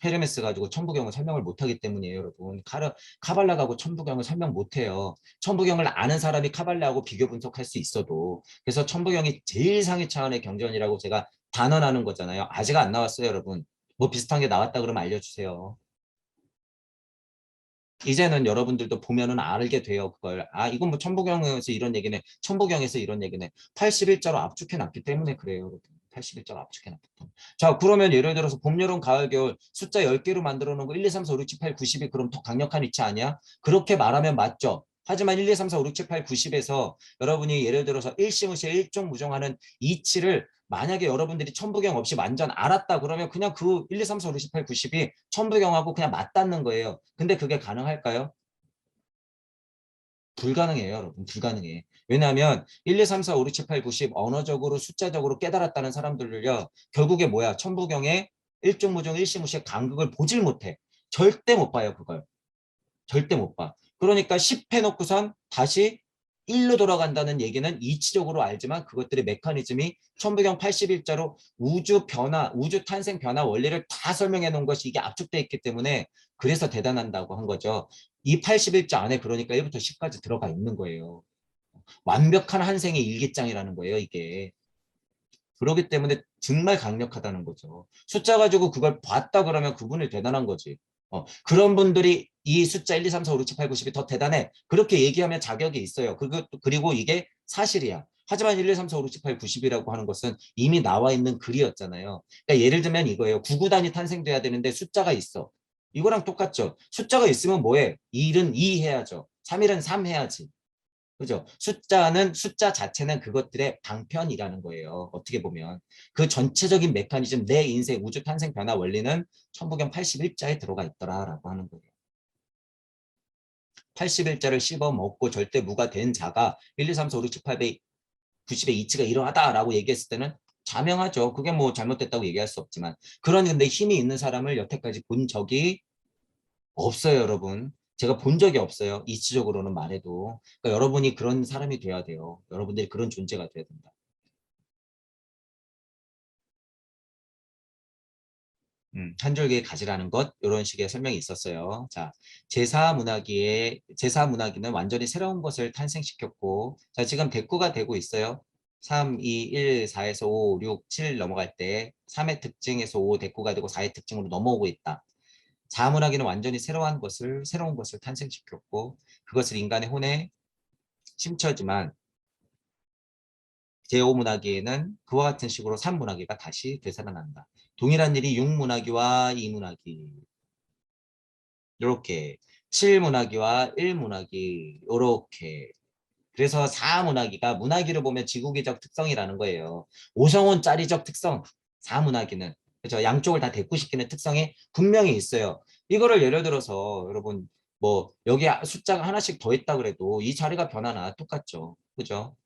헤르메스 가지고 천부경을 설명을 못하기 때문이에요, 여러분. 카발라하고 천부경을 설명 못해요. 천부경을 아는 사람이 카발라하고 비교 분석할 수 있어도. 그래서 천부경이 제일 상위 차원의 경전이라고 제가 단언하는 거잖아요. 아직 안 나왔어요, 여러분. 뭐 비슷한 게 나왔다 그러면 알려주세요. 이제는 여러분들도 보면은 알게 돼요, 그걸. 아, 이건 뭐 천부경에서 이런 얘기네. 천부경에서 이런 얘기네. 81자로 압축해 놨기 때문에 그래요, 여러분. 81자로 압축해 놨기 때문에. 자, 그러면 예를 들어서 봄, 여름, 가을, 겨울 숫자 10개로 만들어 놓은 거 1, 2, 3, 4, 5, 6, 7, 8, 90이 그럼 더 강력한 위치 아니야? 그렇게 말하면 맞죠. 하지만 1, 2, 3, 4, 5, 6, 7, 8, 90에서 여러분이 예를 들어서 일시무시에 일종무종하는 이치를 만약에 여러분들이 천부경 없이 완전 알았다 그러면 그냥 그 1, 2, 3, 4, 5, 6, 7, 8, 90이 천부경하고 그냥 맞닿는 거예요. 근데 그게 가능할까요? 불가능해요, 여러분. 불가능해. 왜냐하면 1, 2, 3, 4, 5, 6, 7, 8, 90 언어적으로 숫자적으로 깨달았다는 사람들을요. 결국에 뭐야? 천부경의 일종무종 일시무시의 간극을 보질 못해. 절대 못 봐요, 그걸. 절대 못 봐. 그러니까 10 해놓고선 다시 1로 돌아간다는 얘기는 이치적으로 알지만 그것들의 메커니즘이 천부경 81자로 우주 변화, 우주 탄생 변화 원리를 다 설명해 놓은 것이 이게 압축돼 있기 때문에 그래서 대단한다고 한 거죠. 이 81자 안에 그러니까 1부터 10까지 들어가 있는 거예요. 완벽한 한생의 일기장이라는 거예요, 이게. 그렇기 때문에 정말 강력하다는 거죠. 숫자 가지고 그걸 봤다 그러면 그분이 대단한 거지. 그런 분들이 이 숫자 1, 2, 3, 4, 5, 6, 7, 8, 90이 더 대단해. 그렇게 얘기하면 자격이 있어요. 그리고 이게 사실이야. 하지만 1, 2, 3, 4, 5, 6, 7, 8, 90이라고 하는 것은 이미 나와 있는 글이었잖아요. 그러니까 예를 들면 이거예요. 구구단이 탄생돼야 되는데 숫자가 있어. 이거랑 똑같죠. 숫자가 있으면 뭐해? 1은 2 해야죠. 3일은 3 해야지. 그죠? 숫자는 숫자 자체는 그것들의 방편이라는 거예요. 어떻게 보면 그 전체적인 메커니즘 내 인생 우주 탄생 변화 원리는 천부경 81자에 들어가 있더라라고 하는 거예요. 81자를 씹어 먹고 절대 무가 된 자가 1, 2, 3, 4, 5, 6, 7, 8배 90의 이치가 이러하다라고 얘기했을 때는 자명하죠. 그게 뭐 잘못됐다고 얘기할 수 없지만 그런 근데 힘이 있는 사람을 여태까지 본 적이 없어요, 여러분. 제가 본 적이 없어요. 이치적으로는 말해도. 그러니까 여러분이 그런 사람이 돼야 돼요. 여러분들이 그런 존재가 돼야 된다. 한 줄기의 가지라는 것 이런 식의 설명이 있었어요. 자, 제사문화기는 완전히 새로운 것을 탄생시켰고 자, 지금 대꾸가 되고 있어요. 3, 2, 1, 4에서 5, 6, 7 넘어갈 때 3의 특징에서 5 대꾸가 되고 4의 특징으로 넘어오고 있다. 자문화기는 완전히 새로운 것을 탄생시켰고 그것을 인간의 혼에 심처지만 제5문화기에는 그와 같은 식으로 3문화기가 다시 되살아난다. 동일한 일이 6문화기와 2문화기 이렇게 7문화기와 1문화기 이렇게 그래서 4문화기가 문화기를 보면 지구기적 특성이라는 거예요. 오성훈짜리적 특성 4문화기는 그렇죠. 양쪽을 다 대꾸시키는 특성이 분명히 있어요. 이거를 예를 들어서 여러분 뭐 여기 숫자가 하나씩 더 있다 그래도 이 자리가 변하나 똑같죠. 그죠?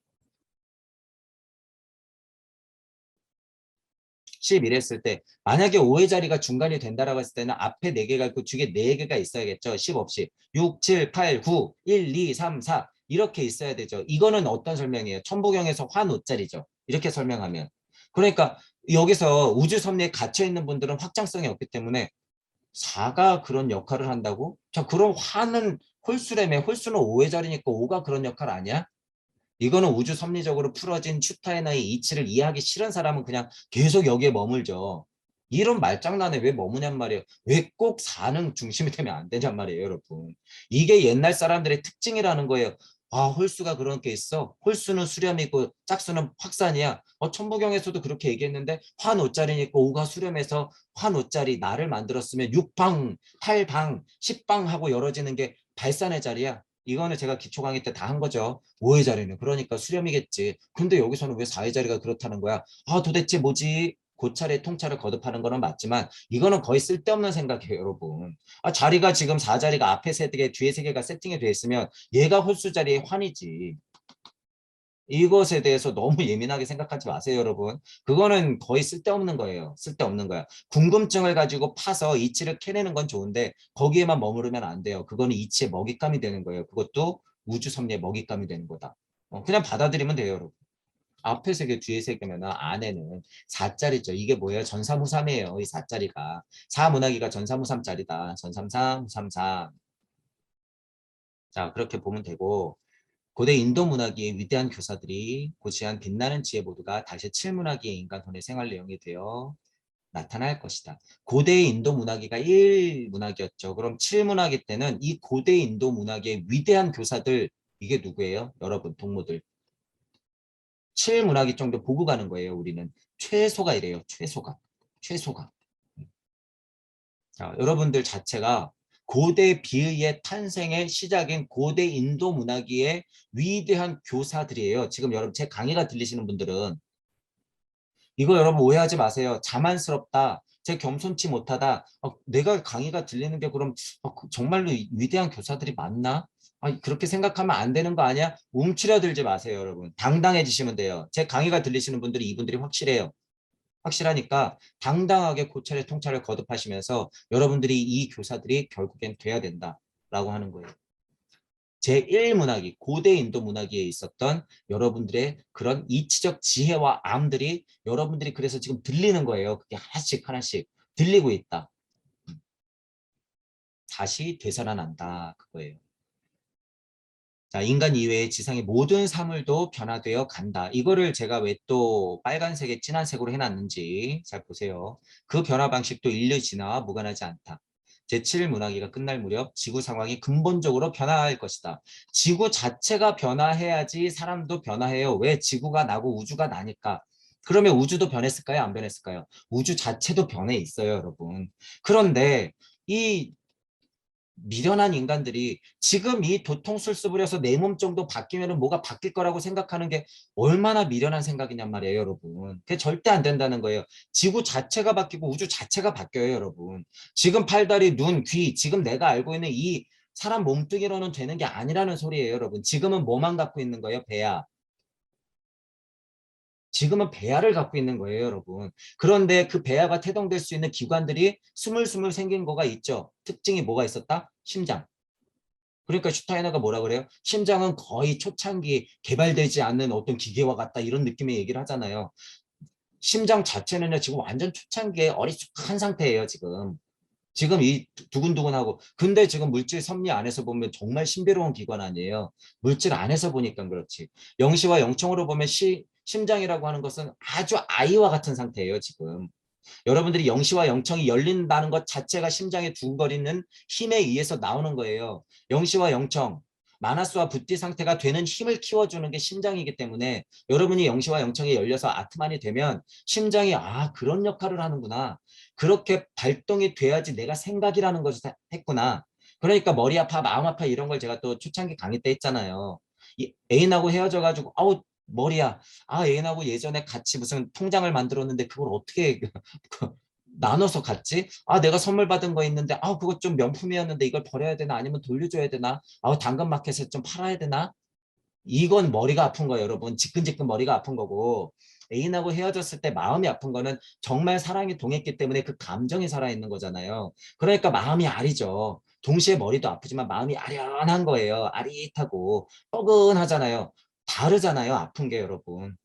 11 했을 때 만약에 5의 자리가 중간이 된다라고 했을 때는 앞에 4개가 있고 뒤에 4개가 있어야겠죠. 10 없이 6, 7, 8, 9, 1, 2, 3, 4 이렇게 있어야 되죠. 이거는 어떤 설명이에요? 천부경에서 환오짜리죠. 이렇게 설명하면. 그러니까 여기서 우주섭리에 갇혀 있는 분들은 확장성이 없기 때문에 4가 그런 역할을 한다고? 자, 그럼 화는 홀수라며. 홀수는 5의 자리니까 5가 그런 역할 아니야? 이거는 우주 섭리적으로 풀어진 슈타인의 이치를 이해하기 싫은 사람은 그냥 계속 여기에 머물죠. 이런 말장난에 왜 머무냔 말이에요. 왜 꼭 4는 중심이 되면 안 되냔 말이에요, 여러분. 이게 옛날 사람들의 특징이라는 거예요. 아, 홀수가 그런 게 있어. 홀수는 수렴이고 짝수는 확산이야. 천부경에서도 그렇게 얘기했는데 환5짜리니까 5가 수렴해서 환5짜리 나를 만들었으면 6방, 8방, 10방 하고 열어지는 게 발산의 자리야. 이거는 제가 기초 강의 때 다 한 거죠. 5의 자리는 그러니까 수렴이겠지. 근데 여기서는 왜 4의 자리가 그렇다는 거야? 아, 도대체 뭐지? 고찰의 통찰을 거듭하는 거는 맞지만 이거는 거의 쓸데없는 생각이에요, 여러분. 아, 자리가 지금 4자리가 앞에 세 개, 뒤에 세 개가 세팅이 돼 있으면 얘가 홀수 자리의 환이지. 이것에 대해서 너무 예민하게 생각하지 마세요, 여러분. 그거는 거의 쓸데없는 거예요. 쓸데없는 거야. 궁금증을 가지고 파서 이치를 캐내는 건 좋은데 거기에만 머무르면 안 돼요. 그거는 이치의 먹잇감이 되는 거예요. 그것도 우주 섭리의 먹잇감이 되는 거다. 그냥 받아들이면 돼요, 여러분. 앞에 세 개, 뒤에 세 개면 안에는 4짜리죠. 이게 뭐예요? 전사무삼이에요. 이 4짜리가. 4문화기가 전사무삼짜리다. 전삼삼, 무삼삼. 자, 그렇게 보면 되고 고대 인도 문화기의 위대한 교사들이 고시한 빛나는 지혜 모두가 다시 칠문화기의 인간혼의 생활 내용이 되어 나타날 것이다. 고대 인도 문화기가 1문화기였죠. 그럼 7문화기 때는 이 고대 인도 문화기의 위대한 교사들 이게 누구예요? 여러분 동무들. 7문화기 정도 보고 가는 거예요. 우리는 최소가 이래요. 최소가. 최소가. 자, 여러분들 자체가 고대 비의의 탄생의 시작인 고대 인도 문화기의 위대한 교사들이에요. 지금 여러분 제 강의가 들리시는 분들은 이거 여러분 오해하지 마세요. 자만스럽다. 제 겸손치 못하다. 내가 강의가 들리는 게 그럼 정말로 위대한 교사들이 맞나? 그렇게 생각하면 안 되는 거 아니야? 움츠려들지 마세요, 여러분. 당당해지시면 돼요. 제 강의가 들리시는 분들이 이분들이 확실해요. 확실하니까 당당하게 고찰의 통찰을 거듭하시면서 여러분들이 이 교사들이 결국엔 돼야 된다라고 하는 거예요. 제1문학이 고대 인도 문화기에 있었던 여러분들의 그런 이치적 지혜와 암들이 여러분들이 그래서 지금 들리는 거예요. 그게 하나씩 하나씩 들리고 있다. 다시 되살아난다. 그거예요. 자, 인간 이외의 지상의 모든 사물도 변화되어 간다. 이거를 제가 왜 또 빨간색에 진한 색으로 해놨는지 잘 보세요. 그 변화 방식도 인류 진화와 무관하지 않다. 제7문화기가 끝날 무렵 지구 상황이 근본적으로 변화할 것이다. 지구 자체가 변화해야지 사람도 변화해요. 왜? 지구가 나고 우주가 나니까. 그러면 우주도 변했을까요? 안 변했을까요? 우주 자체도 변해 있어요, 여러분. 그런데 이 미련한 인간들이 지금 이 도통술습을 내 몸 정도 바뀌면 뭐가 바뀔 거라고 생각하는 게 얼마나 미련한 생각이냔 말이에요, 여러분. 그게 절대 안 된다는 거예요. 지구 자체가 바뀌고 우주 자체가 바뀌어요, 여러분. 지금 팔다리, 눈, 귀, 지금 내가 알고 있는 이 사람 몸뚱이로는 되는 게 아니라는 소리예요, 여러분. 지금은 뭐만 갖고 있는 거예요? 배야. 지금은 배아를 갖고 있는 거예요, 여러분. 그런데 그 배아가 태동될 수 있는 기관들이 스물스물 생긴 거가 있죠. 특징이 뭐가 있었다? 심장. 그러니까 슈타이너가 뭐라 그래요? 심장은 거의 초창기 개발되지 않는 어떤 기계와 같다 이런 느낌의 얘기를 하잖아요. 심장 자체는요 지금 완전 초창기에 어리숙한 상태예요 지금. 지금 이 두근두근하고 근데 지금 물질 섭리 안에서 보면 정말 신비로운 기관 아니에요. 물질 안에서 보니까 그렇지. 영시와 영청으로 보면 심장이라고 하는 것은 아주 아이와 같은 상태예요 지금. 여러분들이 영시와 영청이 열린다는 것 자체가 심장의 두근거리는 힘에 의해서 나오는 거예요. 영시와 영청, 마나스와 부띠 상태가 되는 힘을 키워주는 게 심장이기 때문에 여러분이 영시와 영청이 열려서 아트만이 되면 심장이 그런 역할을 하는구나. 그렇게 발동이 돼야지 내가 생각이라는 것을 했구나. 그러니까 머리 아파, 마음 아파 이런 걸 제가 또 초창기 강의 때 했잖아요. 애인하고 헤어져가지고 머리야. 애인하고 예전에 같이 무슨 통장을 만들었는데 그걸 어떻게 나눠서 갔지? 내가 선물 받은 거 있는데 그거 좀 명품이었는데 이걸 버려야 되나 아니면 돌려줘야 되나? 당근마켓에 좀 팔아야 되나? 이건 머리가 아픈 거예요, 여러분. 지끈지끈 머리가 아픈 거고 애인하고 헤어졌을 때 마음이 아픈 거는 정말 사랑이 동했기 때문에 그 감정이 살아있는 거잖아요. 그러니까 마음이 아리죠. 동시에 머리도 아프지만 마음이 아련한 거예요. 아릿하고 뻐근하잖아요. 다르잖아요. 아픈 게 여러분.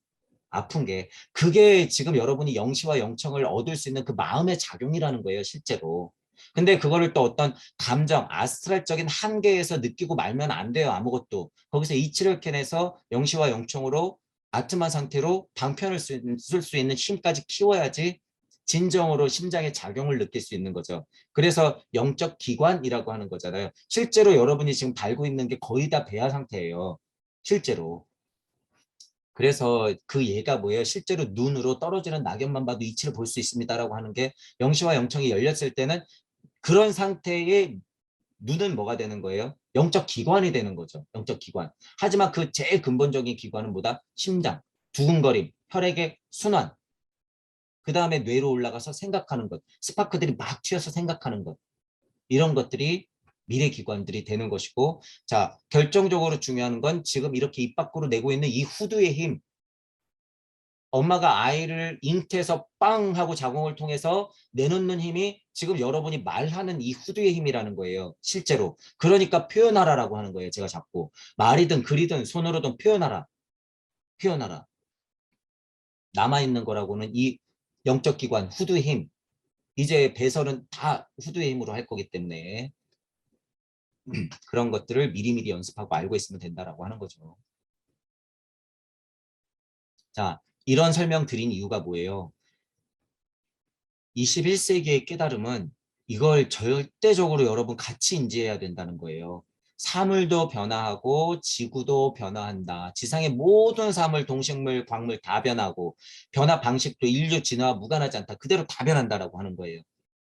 아픈 게. 그게 지금 여러분이 영시와 영청을 얻을 수 있는 그 마음의 작용이라는 거예요. 실제로. 근데 그거를 또 어떤 감정, 아스트랄적인 한계에서 느끼고 말면 안 돼요. 아무것도. 거기서 이치를 캐내서 영시와 영청으로 아트만 상태로 방편을 쓸 수 있는 힘까지 키워야지 진정으로 심장의 작용을 느낄 수 있는 거죠. 그래서 영적 기관이라고 하는 거잖아요. 실제로 여러분이 지금 달고 있는 게 거의 다 배아 상태예요. 실제로. 그래서 그 예가 뭐예요? 실제로 눈으로 떨어지는 낙엽만 봐도 이치를 볼 수 있습니다라고 하는 게 영시와 영청이 열렸을 때는 그런 상태의 눈은 뭐가 되는 거예요? 영적 기관이 되는 거죠. 영적 기관. 하지만 그 제일 근본적인 기관은 뭐다? 심장, 두근거림, 혈액의 순환. 그 다음에 뇌로 올라가서 생각하는 것. 스파크들이 막 튀어서 생각하는 것. 이런 것들이 미래 기관들이 되는 것이고, 자, 결정적으로 중요한 건 지금 이렇게 입 밖으로 내고 있는 이 후두의 힘. 엄마가 아이를 잉태해서 빵 하고 자궁을 통해서 내놓는 힘이 지금 여러분이 말하는 이 후두의 힘이라는 거예요. 실제로. 그러니까 표현하라라고 하는 거예요. 제가 자꾸. 말이든 글이든 손으로든 표현하라. 표현하라. 남아있는 거라고는 이 영적 기관, 후두의 힘. 이제 배설은 다 후두의 힘으로 할 거기 때문에 그런 것들을 미리미리 연습하고 알고 있으면 된다라고 하는 거죠. 자, 이런 설명 드린 이유가 뭐예요? 21세기의 깨달음은 이걸 절대적으로 여러분 같이 인지해야 된다는 거예요. 사물도 변화하고 지구도 변화한다. 지상의 모든 사물, 동식물, 광물 다 변하고 변화 방식도 인류 진화와 무관하지 않다. 그대로 다 변한다라고 하는 거예요.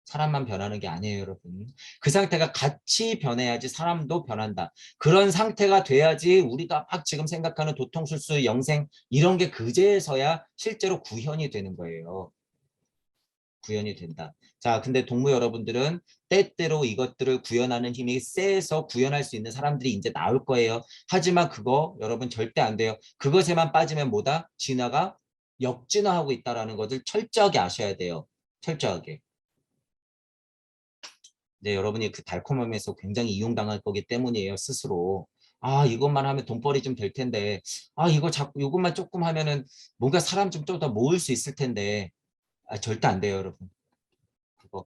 사람만 변하는 게 아니에요, 여러분. 그 상태가 같이 변해야지 사람도 변한다. 그런 상태가 돼야지 우리가 막 지금 생각하는 도통술수, 영생 이런 게 그제서야 실제로 구현이 되는 거예요. 구현이 된다. 자, 근데 동무 여러분들은 때때로 이것들을 구현하는 힘이 세서 구현할 수 있는 사람들이 이제 나올 거예요. 하지만 그거 여러분 절대 안 돼요. 그것에만 빠지면 뭐다? 진화가 역진화하고 있다는 것을 철저하게 아셔야 돼요. 철저하게. 네, 여러분이 그 달콤함에서 굉장히 이용당할 거기 때문이에요. 스스로. 아, 이것만 하면 돈벌이 좀 될 텐데. 아, 이거 자꾸 이것만 조금 하면은 뭔가 사람 좀 더 모을 수 있을 텐데. 아, 절대 안 돼요, 여러분. 그거.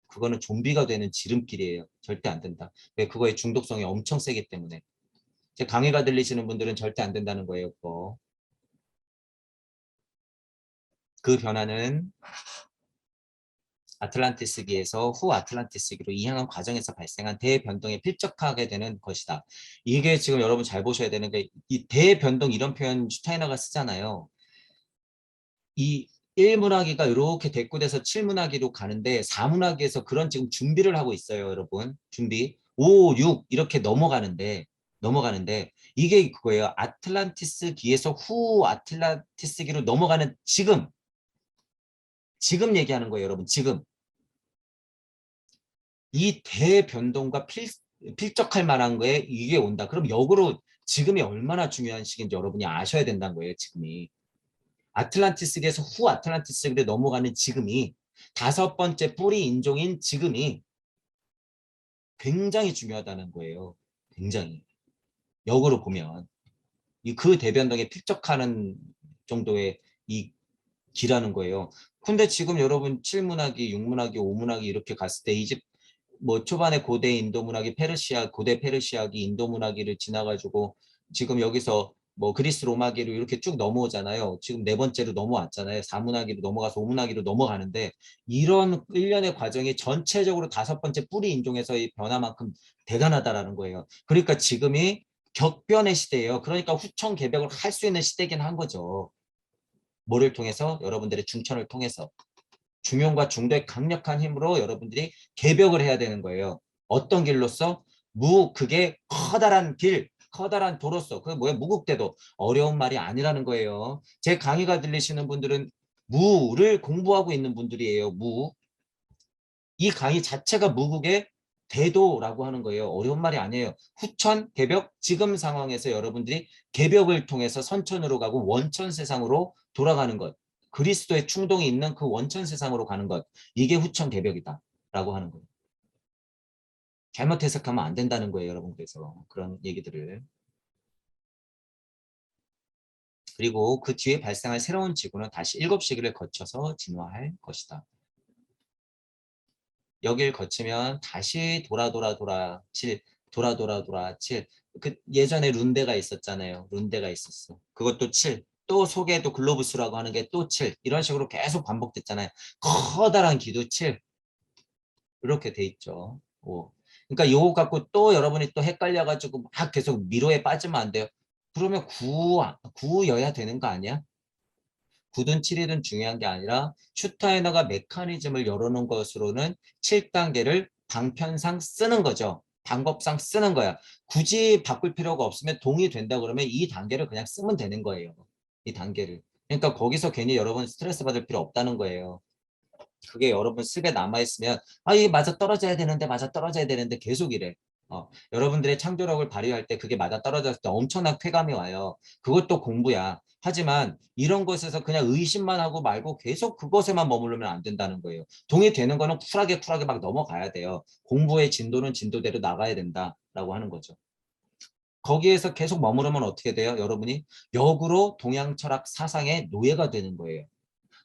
그거는 좀비가 되는 지름길이에요. 절대 안 된다. 왜? 그거의 중독성이 엄청 세기 때문에. 제 강의가 들리시는 분들은 절대 안 된다는 거예요. 그거. 그 변화는 아틀란티스기에서 후 아틀란티스기로 이행한 과정에서 발생한 대변동에 필적하게 되는 것이다. 이게 지금 여러분 잘 보셔야 되는 게 이 대변동 이런 표현 슈타이너가 쓰잖아요. 이 1문화기가 이렇게 대꾸돼서 7문화기로 가는데 4문화기에서 그런 지금 준비를 하고 있어요, 여러분. 준비. 5, 6 이렇게 넘어가는데 이게 그거예요. 아틀란티스기에서 후 아틀란티스기로 넘어가는 지금 얘기하는 거예요, 여러분. 지금 이 대변동과 필적할 만한 거에 이게 온다. 그럼 역으로 지금이 얼마나 중요한 시기인지 여러분이 아셔야 된다는 거예요, 지금이. 아틀란티스에서 후 아틀란티스로 넘어가는 지금이 다섯 번째 뿌리 인종인 지금이 굉장히 중요하다는 거예요. 굉장히. 역으로 보면 그 대변동에 필적하는 정도의 이 기라는 거예요. 근데 지금 여러분 7문학이, 6문학이, 5문학이 이렇게 갔을 때 이집 뭐 초반에 고대 인도 문학이 페르시아, 고대 페르시아기 인도 문학기를 지나가지고 지금 여기서 뭐 그리스 로마기로 이렇게 쭉 넘어오잖아요. 지금 네 번째로 넘어왔잖아요. 4문학기로 넘어가서 5문학기로 넘어가는데 이런 일련의 과정이 전체적으로 다섯 번째 뿌리 인종에서의 변화만큼 대단하다라는 거예요. 그러니까 지금이 격변의 시대예요. 그러니까 후청 개벽을 할 수 있는 시대긴 한 거죠. 뭐를 통해서? 여러분들의 중천을 통해서. 중용과 중도의 강력한 힘으로 여러분들이 개벽을 해야 되는 거예요. 어떤 길로서? 그게 커다란 길, 커다란 도로서. 그게 뭐예요? 무국대도. 어려운 말이 아니라는 거예요. 제 강의가 들리시는 분들은 무를 공부하고 있는 분들이에요. 무. 이 강의 자체가 무국의 대도라고 하는 거예요. 어려운 말이 아니에요. 후천, 개벽, 지금 상황에서 여러분들이 개벽을 통해서 선천으로 가고 원천 세상으로 돌아가는 것, 그리스도의 충동이 있는 그 원천 세상으로 가는 것, 이게 후천 개벽이다라고 하는 거예요. 잘못 해석하면 안 된다는 거예요, 여러분. 그래서 그런 얘기들을. 그리고 그 뒤에 발생할 새로운 지구는 다시 7시기를 거쳐서 진화할 것이다. 여길 거치면 다시 돌아 7, 돌아 7. 그 예전에 룬데가 있었잖아요. 룬데가 있었어. 그것도 7. 또 속에도 글로부스라고 하는 게 또 7. 이런 식으로 계속 반복됐잖아요. 커다란 기도 7. 이렇게 돼 있죠. 오. 그러니까 요거 갖고 또 여러분이 또 헷갈려가지고 막 계속 미로에 빠지면 안 돼요. 그러면 9여야 되는 거 아니야? 9든 7이든 중요한 게 아니라 슈타이너가 메커니즘을 열어놓은 것으로는 7단계를 방편상 쓰는 거죠. 방법상 쓰는 거야. 굳이 바꿀 필요가 없으면 동의된다 그러면 이 단계를 그냥 쓰면 되는 거예요. 이 단계를. 그러니까 거기서 괜히 여러분 스트레스 받을 필요 없다는 거예요. 그게 여러분 습에 남아있으면 이게 맞아 떨어져야 되는데 맞아 떨어져야 되는데 계속 이래. 여러분들의 창조력을 발휘할 때 그게 맞아 떨어졌을 때 엄청난 쾌감이 와요. 그것도 공부야. 하지만 이런 것에서 그냥 의심만 하고 말고 계속 그것에만 머무르면 안 된다는 거예요. 동의되는 거는 쿨하게 막 넘어가야 돼요. 공부의 진도는 진도대로 나가야 된다라고 하는 거죠. 거기에서 계속 머무르면 어떻게 돼요? 여러분이 역으로 동양 철학 사상의 노예가 되는 거예요.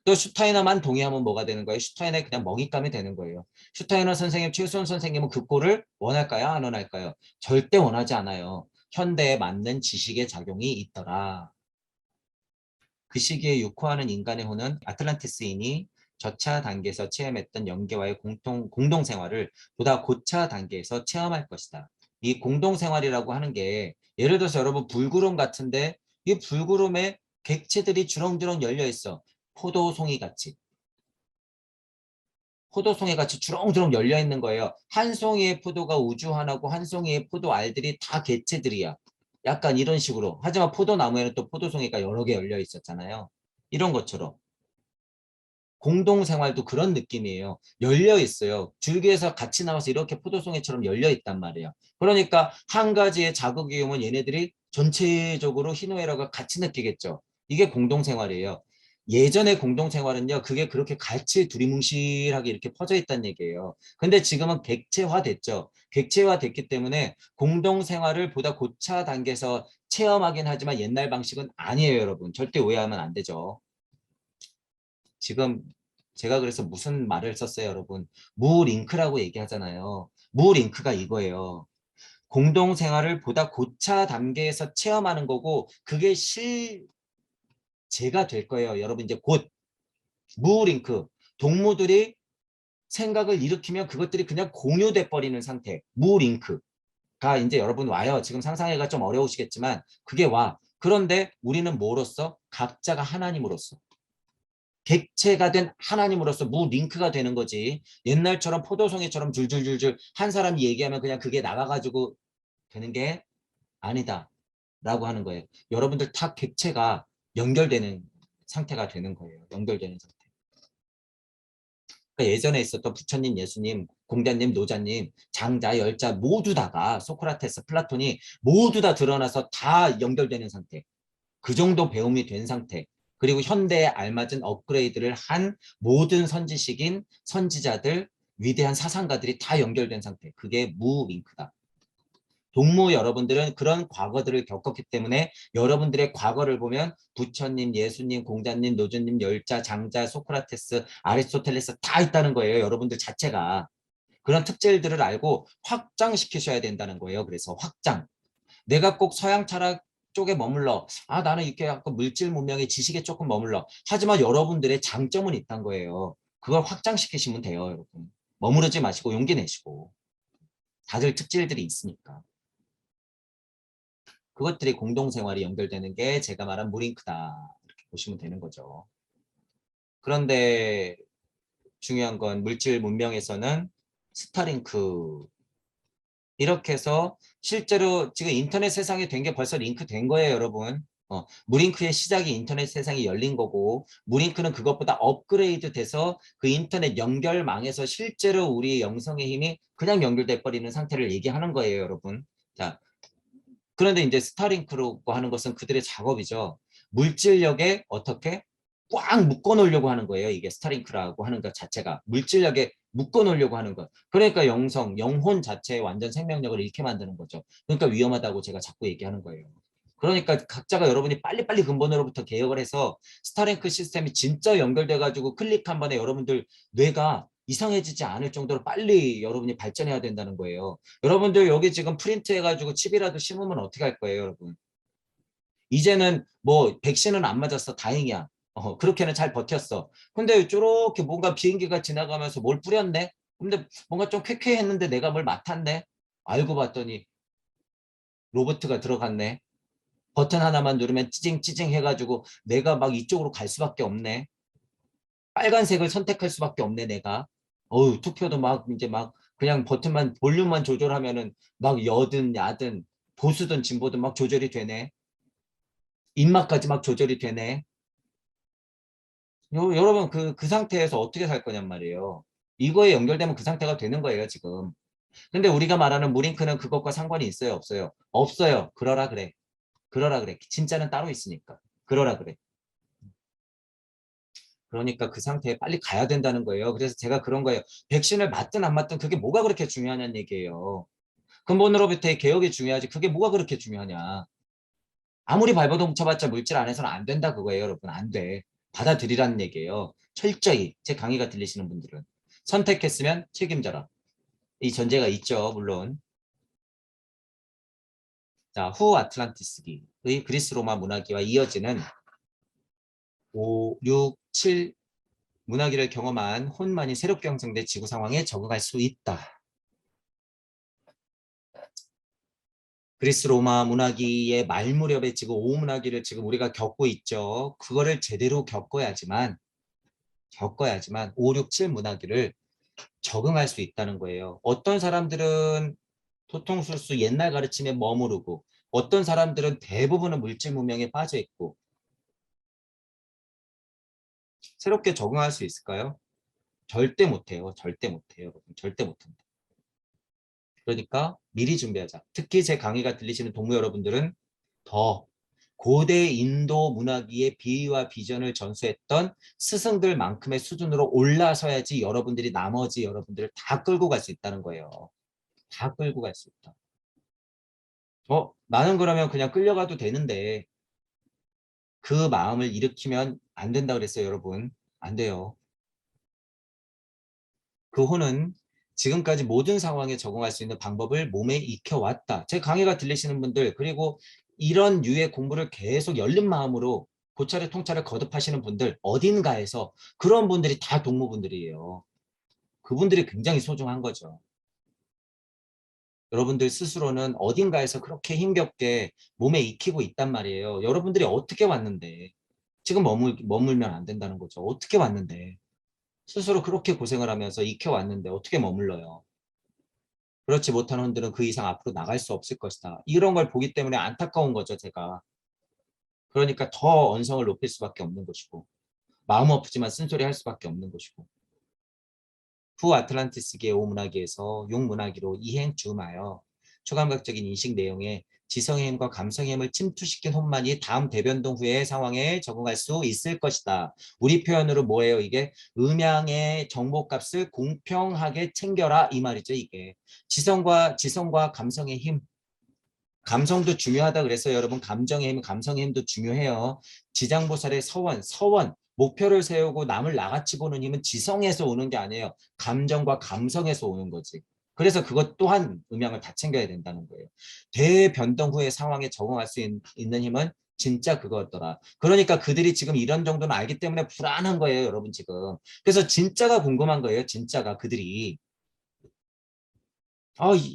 또 슈타이너만 동의하면 뭐가 되는 거예요? 슈타이너에 그냥 먹잇감이 되는 거예요. 슈타이너 선생님, 최수원 선생님은 그 꼴을 원할까요? 안 원할까요? 절대 원하지 않아요. 현대에 맞는 지식의 작용이 있더라. 그 시기에 유코하는 인간의 혼은 아틀란티스인이 저차 단계에서 체험했던 영계와의 공동 생활을 보다 고차 단계에서 체험할 것이다. 이 공동 생활이라고 하는 게 예를 들어서 여러분 불구름 같은데 이 불구름에 객체들이 주렁주렁 열려 있어. 포도송이 같이. 포도송이 같이 주렁주렁 열려 있는 거예요. 한 송이의 포도가 우주 하나고 한 송이의 포도 알들이 다 개체들이야. 약간 이런 식으로. 하지만 포도나무에는 또 포도송이가 여러 개 열려 있었잖아요. 이런 것처럼. 공동생활도 그런 느낌이에요. 열려 있어요. 줄기에서 같이 나와서 이렇게 포도송이처럼 열려 있단 말이에요. 그러니까 한 가지의 자극이 오면 얘네들이 전체적으로 희노애락을 같이 느끼겠죠. 이게 공동생활이에요. 예전의 공동생활은요, 그게 그렇게 같이 두리뭉실하게 이렇게 퍼져 있다는 얘기예요. 근데 지금은 객체화 됐죠. 객체화 됐기 때문에 공동생활을 보다 고차 단계에서 체험하긴 하지만 옛날 방식은 아니에요, 여러분. 절대 오해하면 안 되죠. 지금 제가 그래서 무슨 말을 썼어요, 여러분? 무링크라고 얘기하잖아요. 무링크가 이거예요. 공동생활을 보다 고차 단계에서 체험하는 거고 그게 실제가 될 거예요. 여러분 이제 곧 무링크. 동무들이 생각을 일으키면 그것들이 그냥 공유돼 버리는 상태. 무링크가 이제 여러분 와요. 지금 상상하기가 좀 어려우시겠지만 그게 와. 그런데 우리는 뭐로써? 각자가 하나님으로써. 객체가 된 하나님으로서 무링크가 되는 거지. 옛날처럼 포도송이처럼 줄줄줄줄 한 사람이 얘기하면 그냥 그게 나가가지고 되는 게 아니다 라고 하는 거예요. 여러분들 다 객체가 연결되는 상태가 되는 거예요. 연결되는 상태. 그러니까 예전에 있었던 부처님, 예수님, 공자님, 노자님, 장자, 열자 모두 다가 소크라테스, 플라톤이 모두 다 드러나서 다 연결되는 상태. 그 정도 배움이 된 상태. 그리고 현대에 알맞은 업그레이드를 한 모든 선지식인 선지자들, 위대한 사상가들이 다 연결된 상태. 그게 무링크다. 동무 여러분들은 그런 과거들을 겪었기 때문에 여러분들의 과거를 보면 부처님, 예수님, 공자님, 노주님, 열자, 장자, 소크라테스, 아리스토텔레스 다 있다는 거예요. 여러분들 자체가. 그런 특질들을 알고 확장시키셔야 된다는 거예요. 그래서 확장. 내가 꼭 서양 철학 쪽에 머물러. 나는 이렇게 약간 물질 문명의 지식에 조금 머물러. 하지만 여러분들의 장점은 있다는 거예요. 그걸 확장시키시면 돼요, 여러분. 머무르지 마시고 용기 내시고. 다들 특질들이 있으니까. 그것들이 공동생활이 연결되는 게 제가 말한 무링크다. 이렇게 보시면 되는 거죠. 그런데 중요한 건 물질 문명에서는 스타링크 이렇게 해서 실제로 지금 인터넷 세상이 된 게 벌써 링크 된 거예요, 여러분. 무링크의 시작이 인터넷 세상이 열린 거고 무링크는 그것보다 업그레이드 돼서 그 인터넷 연결망에서 실제로 우리 영성의 힘이 그냥 연결돼 버리는 상태를 얘기하는 거예요, 여러분. 자, 그런데 이제 스타링크라고 하는 것은 그들의 작업이죠. 물질력에 어떻게 꽉 묶어 놓으려고 하는 거예요. 이게 스타링크라고 하는 것 자체가 물질력에 묶어 놓으려고 하는 것. 그러니까 영혼 자체의 완전 생명력을 잃게 만드는 거죠. 그러니까 위험하다고 제가 자꾸 얘기하는 거예요. 그러니까 각자가 여러분이 빨리빨리 근본으로부터 개혁을 해서 스타링크 시스템이 진짜 연결돼 가지고 클릭 한 번에 여러분들 뇌가 이상해지지 않을 정도로 빨리 여러분이 발전해야 된다는 거예요. 여러분들 여기 지금 프린트 해가지고 칩이라도 심으면 어떻게 할 거예요, 여러분? 이제는 뭐 백신은 안 맞았어. 다행이야. 그렇게는 잘 버텼어. 근데 저렇게 뭔가 비행기가 지나가면서 뭘 뿌렸네? 근데 뭔가 좀 쾌쾌했는데 내가 뭘 맡았네? 알고 봤더니 로버트가 들어갔네. 버튼 하나만 누르면 찌징찌징 해가지고 내가 막 이쪽으로 갈 수밖에 없네. 빨간색을 선택할 수밖에 없네, 내가. 투표도 막 이제 막 그냥 버튼만 볼륨만 조절하면은 막 여든 야든 보수든 진보든 막 조절이 되네. 입맛까지 막 조절이 되네. 여러분 그 상태에서 어떻게 살 거냔 말이에요. 이거에 연결되면 그 상태가 되는 거예요, 지금. 근데 우리가 말하는 무링크는 그것과 상관이 있어요, 없어요? 없어요. 그러라 그래. 그러라 그래. 진짜는 따로 있으니까. 그러라 그래. 그러니까 그 상태에 빨리 가야 된다는 거예요. 그래서 제가 그런 거예요. 백신을 맞든 안 맞든 그게 뭐가 그렇게 중요하냐는 얘기예요. 근본으로부터의 개혁이 중요하지. 그게 뭐가 그렇게 중요하냐. 아무리 발버둥 뭉쳐봤자 물질 안에서는 안 된다 그거예요, 여러분. 안 돼. 받아들이라는 얘기예요. 철저히 제 강의가 들리시는 분들은. 선택했으면 책임져라. 이 전제가 있죠, 물론. 자, 후 아틀란티스기의 그리스 로마 문화기와 이어지는 5, 6, 7 문화기를 경험한 혼만이 새롭게 형성된 지구 상황에 적응할 수 있다. 그리스 로마 문화기의 말 무렵에 지금 오문화기를 지금 우리가 겪고 있죠. 그거를 제대로 겪어야지만 5, 6, 7 문화기를 적응할 수 있다는 거예요. 어떤 사람들은 토통술수 옛날 가르침에 머무르고 어떤 사람들은 대부분은 물질 문명에 빠져 있고 새롭게 적응할 수 있을까요? 절대 못해요. 절대 못해요. 여러분. 절대 못합니다. 그러니까 미리 준비하자. 특히 제 강의가 들리시는 동무 여러분들은 더 고대 인도 문화기의 비위와 비전을 전수했던 스승들만큼의 수준으로 올라서야지 여러분들이 나머지 여러분들을 다 끌고 갈 수 있다는 거예요. 다 끌고 갈 수 있다. 나는 그러면 그냥 끌려가도 되는데 그 마음을 일으키면 안 된다 그랬어요, 여러분. 안 돼요. 그 호는 지금까지 모든 상황에 적응할 수 있는 방법을 몸에 익혀왔다. 제 강의가 들리시는 분들 그리고 이런 유의 공부를 계속 열린 마음으로 고찰의 통찰을 거듭하시는 분들 어딘가에서 그런 분들이 다 동무분들이에요. 그분들이 굉장히 소중한 거죠. 여러분들 스스로는 어딘가에서 그렇게 힘겹게 몸에 익히고 있단 말이에요. 여러분들이 어떻게 왔는데 지금 머물면 안 된다는 거죠. 어떻게 왔는데 스스로 그렇게 고생을 하면서 익혀왔는데 어떻게 머물러요. 그렇지 못한 혼들은 그 이상 앞으로 나갈 수 없을 것이다. 이런 걸 보기 때문에 안타까운 거죠, 제가. 그러니까 더 언성을 높일 수밖에 없는 것이고 마음 아프지만 쓴소리 할 수밖에 없는 것이고 후 아틀란티스기의 오문화기에서 용문화기로 이행주마여 초감각적인 인식 내용에 지성의 힘과 감성의 힘을 침투시킨 혼만이 다음 대변동 후의 상황에 적응할 수 있을 것이다. 우리 표현으로 뭐예요? 이게 음양의 정보값을 공평하게 챙겨라 이 말이죠. 이게 지성과 감성의 힘 감성도 중요하다 그래서 여러분 감정의 힘, 감성의 힘도 중요해요. 지장보살의 서원, 목표를 세우고 남을 나같이 보는 힘은 지성에서 오는 게 아니에요. 감정과 감성에서 오는 거지. 그래서 그것 또한 음양을 다 챙겨야 된다는 거예요. 대변동 후의 상황에 적응할 수 있는 힘은 진짜 그거였더라. 그러니까 그들이 지금 이런 정도는 알기 때문에 불안한 거예요, 여러분 지금. 그래서 진짜가 궁금한 거예요, 진짜가 그들이.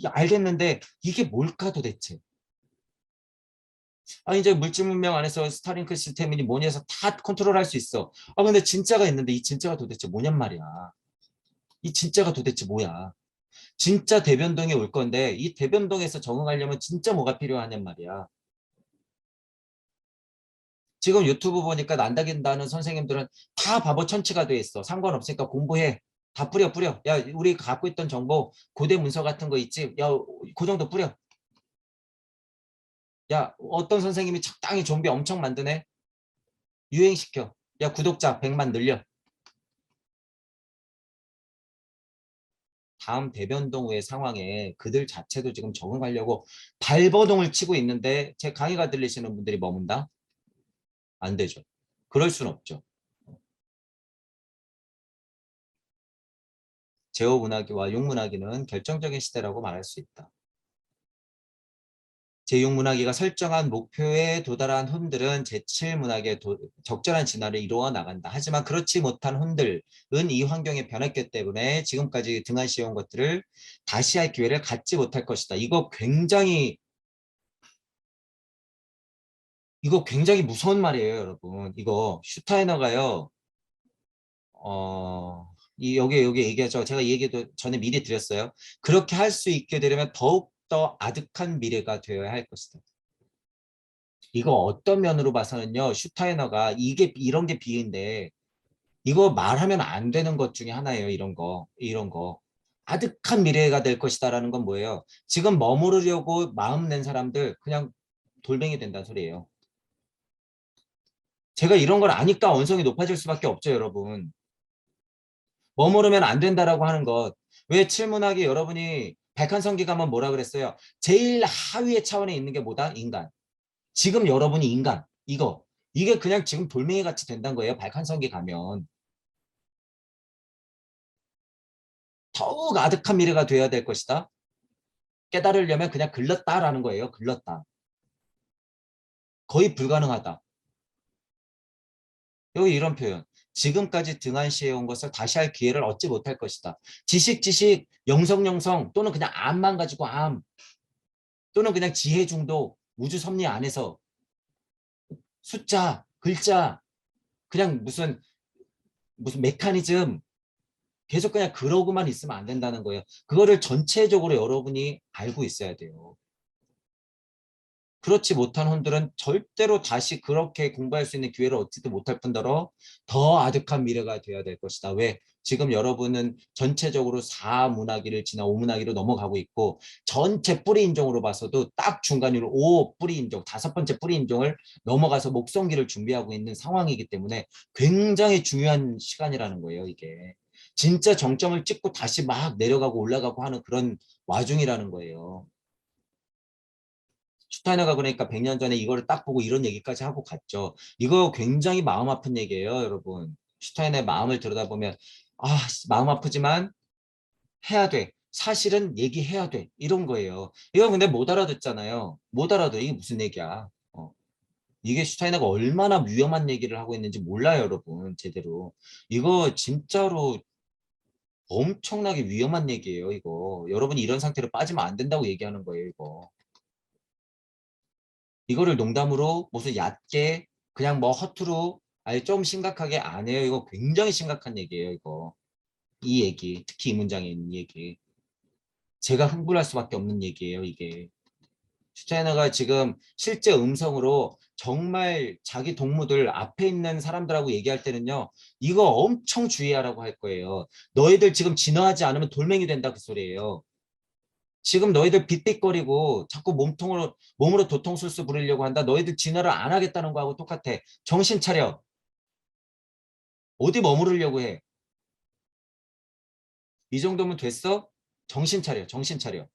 알겠는데 이게 뭘까 도대체? 이제 물질 문명 안에서 스타링크 시스템이니 뭐니 해서 다 컨트롤할 수 있어. 근데 진짜가 있는데 이 진짜가 도대체 뭐냔 말이야. 이 진짜가 도대체 뭐야. 진짜 대변동이 올 건데 이 대변동에서 적응하려면 진짜 뭐가 필요하냔 말이야. 지금 유튜브 보니까 난다긴다는 선생님들은 다 바보 천치가 돼 있어. 상관없으니까 공부해. 다 뿌려. 야, 우리 갖고 있던 정보 고대 문서 같은 거 있지? 야, 그 정도 뿌려. 야, 어떤 선생님이 적당히 좀비 엄청 만드네? 유행시켜. 야, 구독자 100만 늘려. 다음 대변동 후의 상황에 그들 자체도 지금 적응하려고 발버둥을 치고 있는데 제 강의가 들리시는 분들이 머문다? 안 되죠. 그럴 순 없죠. 제호문화기와 용문화기는 결정적인 시대라고 말할 수 있다. 제6문화기가 설정한 목표에 도달한 혼들은 제7문화기의 적절한 진화를 이루어 나간다. 하지만 그렇지 못한 혼들은 이 환경에 변했기 때문에 지금까지 등한시해온 것들을 다시 할 기회를 갖지 못할 것이다. 이거 굉장히 무서운 말이에요, 여러분. 이거 슈타이너가요. 여기 얘기하죠. 제가 이 얘기도 전에 미리 드렸어요. 그렇게 할 수 있게 되려면 더욱더 아득한 미래가 되어야 할 것이다. 이거 어떤 면으로 봐서는요, 슈타이너가 이런 게 비인데, 이거 말하면 안 되는 것 중에 하나예요, 이런 거. 아득한 미래가 될 것이다라는 건 뭐예요? 지금 머무르려고 마음 낸 사람들, 그냥 돌멩이 된다는 소리예요. 제가 이런 걸 아니까 언성이 높아질 수밖에 없죠, 여러분. 머무르면 안 된다라고 하는 것. 왜 칠문학이 여러분이 백한성기 가면 뭐라 그랬어요? 제일 하위의 차원에 있는 게 뭐다? 인간. 지금 여러분이 인간. 이게 그냥 지금 돌멩이 같이 된다는 거예요. 백한성기 가면. 더욱 아득한 미래가 돼야 될 것이다. 깨달으려면 그냥 글렀다라는 거예요. 글렀다. 거의 불가능하다. 여기 이런 표현. 지금까지 등한시해온 것을 다시 할 기회를 얻지 못할 것이다. 지식, 영성 또는 그냥 암만 가지고 암 또는 그냥 지혜 중독, 우주 섭리 안에서 숫자, 글자, 그냥 무슨 메커니즘 계속 그냥 그러고만 있으면 안 된다는 거예요. 그거를 전체적으로 여러분이 알고 있어야 돼요. 그렇지 못한 혼들은 절대로 다시 그렇게 공부할 수 있는 기회를 얻지도 못할 뿐더러 더 아득한 미래가 되어야 될 것이다. 왜? 지금 여러분은 전체적으로 4문화기를 지나 5문화기로 넘어가고 있고 전체 뿌리 인종으로 봐서도 딱 중간으로 5 뿌리 인종, 5번째 뿌리 인종을 넘어가서 목성기를 준비하고 있는 상황이기 때문에 굉장히 중요한 시간이라는 거예요, 이게. 진짜 정점을 찍고 다시 막 내려가고 올라가고 하는 그런 와중이라는 거예요. 슈타이너가 그러니까 100년 전에 이거를 딱 보고 이런 얘기까지 하고 갔죠. 이거 굉장히 마음 아픈 얘기예요, 여러분. 슈타이너의 마음을 들여다보면 마음 아프지만 해야 돼. 사실은 얘기해야 돼. 이런 거예요. 이거 근데 못 알아듣잖아요. 못 알아듣. 이게 무슨 얘기야. 이게 슈타이너가 얼마나 위험한 얘기를 하고 있는지 몰라요, 여러분. 제대로. 이거 진짜로 엄청나게 위험한 얘기예요, 이거. 여러분이 이런 상태로 빠지면 안 된다고 얘기하는 거예요, 이거. 이거를 농담으로 무슨 얕게 그냥 뭐 허투루 아니 좀 심각하게 안 해요. 이거 굉장히 심각한 얘기예요. 이거 이 얘기 특히 이 문장에 있는 얘기 제가 흥분할 수밖에 없는 얘기예요. 이게 슈타이너가 지금 실제 음성으로 정말 자기 동무들 앞에 있는 사람들하고 얘기할 때는요. 이거 엄청 주의하라고 할 거예요. 너희들 지금 진화하지 않으면 돌멩이 된다 그 소리예요. 지금 너희들 빅빅거리고 자꾸 몸으로 도통술수 부리려고 한다. 너희들 진화를 안 하겠다는 거하고 똑같아. 정신 차려. 어디 머무르려고 해. 이 정도면 됐어? 정신 차려. 정신 차려.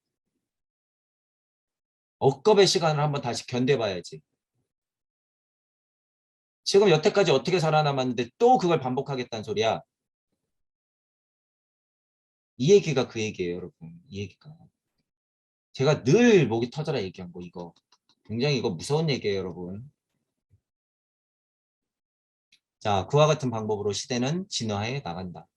억겁의 시간을 한번 다시 견뎌봐야지. 지금 여태까지 어떻게 살아남았는데 또 그걸 반복하겠다는 소리야. 이 얘기가 그 얘기예요, 여러분. 이 얘기가. 제가 늘 목이 터져라 얘기한 거 이거. 굉장히 이거 무서운 얘기예요, 여러분. 자, 그와 같은 방법으로 시대는 진화해 나간다.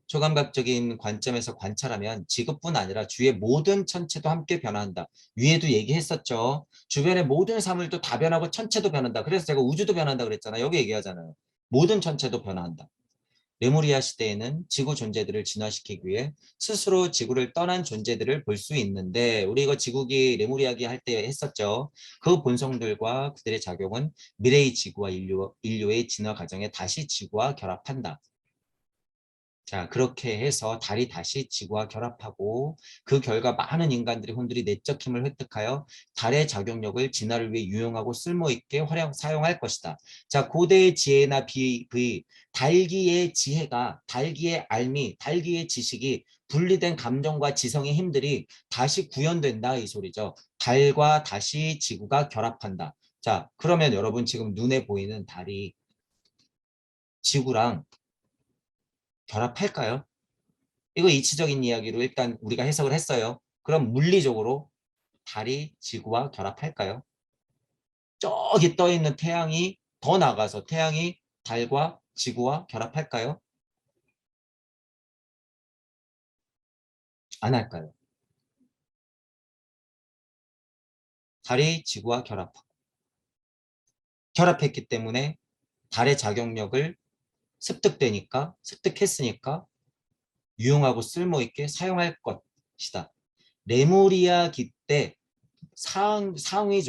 초감각적인 관점에서 관찰하면 지구뿐 아니라 주위의 모든 천체도 함께 변화한다. 위에도 얘기했었죠. 주변의 모든 사물도 다 변하고 천체도 변한다. 그래서 제가 우주도 변한다 그랬잖아요. 여기 얘기하잖아요. 모든 천체도 변화한다. 레무리아 시대에는 지구 존재들을 진화시키기 위해 스스로 지구를 떠난 존재들을 볼 수 있는데 우리 이거 지구기 레무리아기 할 때 했었죠. 그 본성들과 그들의 작용은 미래의 지구와 인류의 진화 과정에 다시 지구와 결합한다. 자, 그렇게 해서 달이 다시 지구와 결합하고 그 결과 많은 인간들이 혼들이 내적 힘을 획득하여 달의 작용력을 진화를 위해 유용하고 쓸모있게 사용할 것이다. 자, 고대의 지혜나 달기의 지혜가 달기의 알미, 달기의 지식이 분리된 감정과 지성의 힘들이 다시 구현된다 이 소리죠. 달과 다시 지구가 결합한다. 자, 그러면 여러분 지금 눈에 보이는 달이 지구랑 결합할까요? 이거 이치적인 이야기로 일단 우리가 해석을 했어요. 그럼 물리적으로 달이 지구와 결합할까요? 저기 떠 있는 태양이 더 나가서 태양이 달과 지구와 결합할까요? 안 할까요? 달이 지구와 결합했기 때문에 달의 작용력을 습득했으니까 유용하고 쓸모있게 사용할 것이다. 레무리아 기때 상위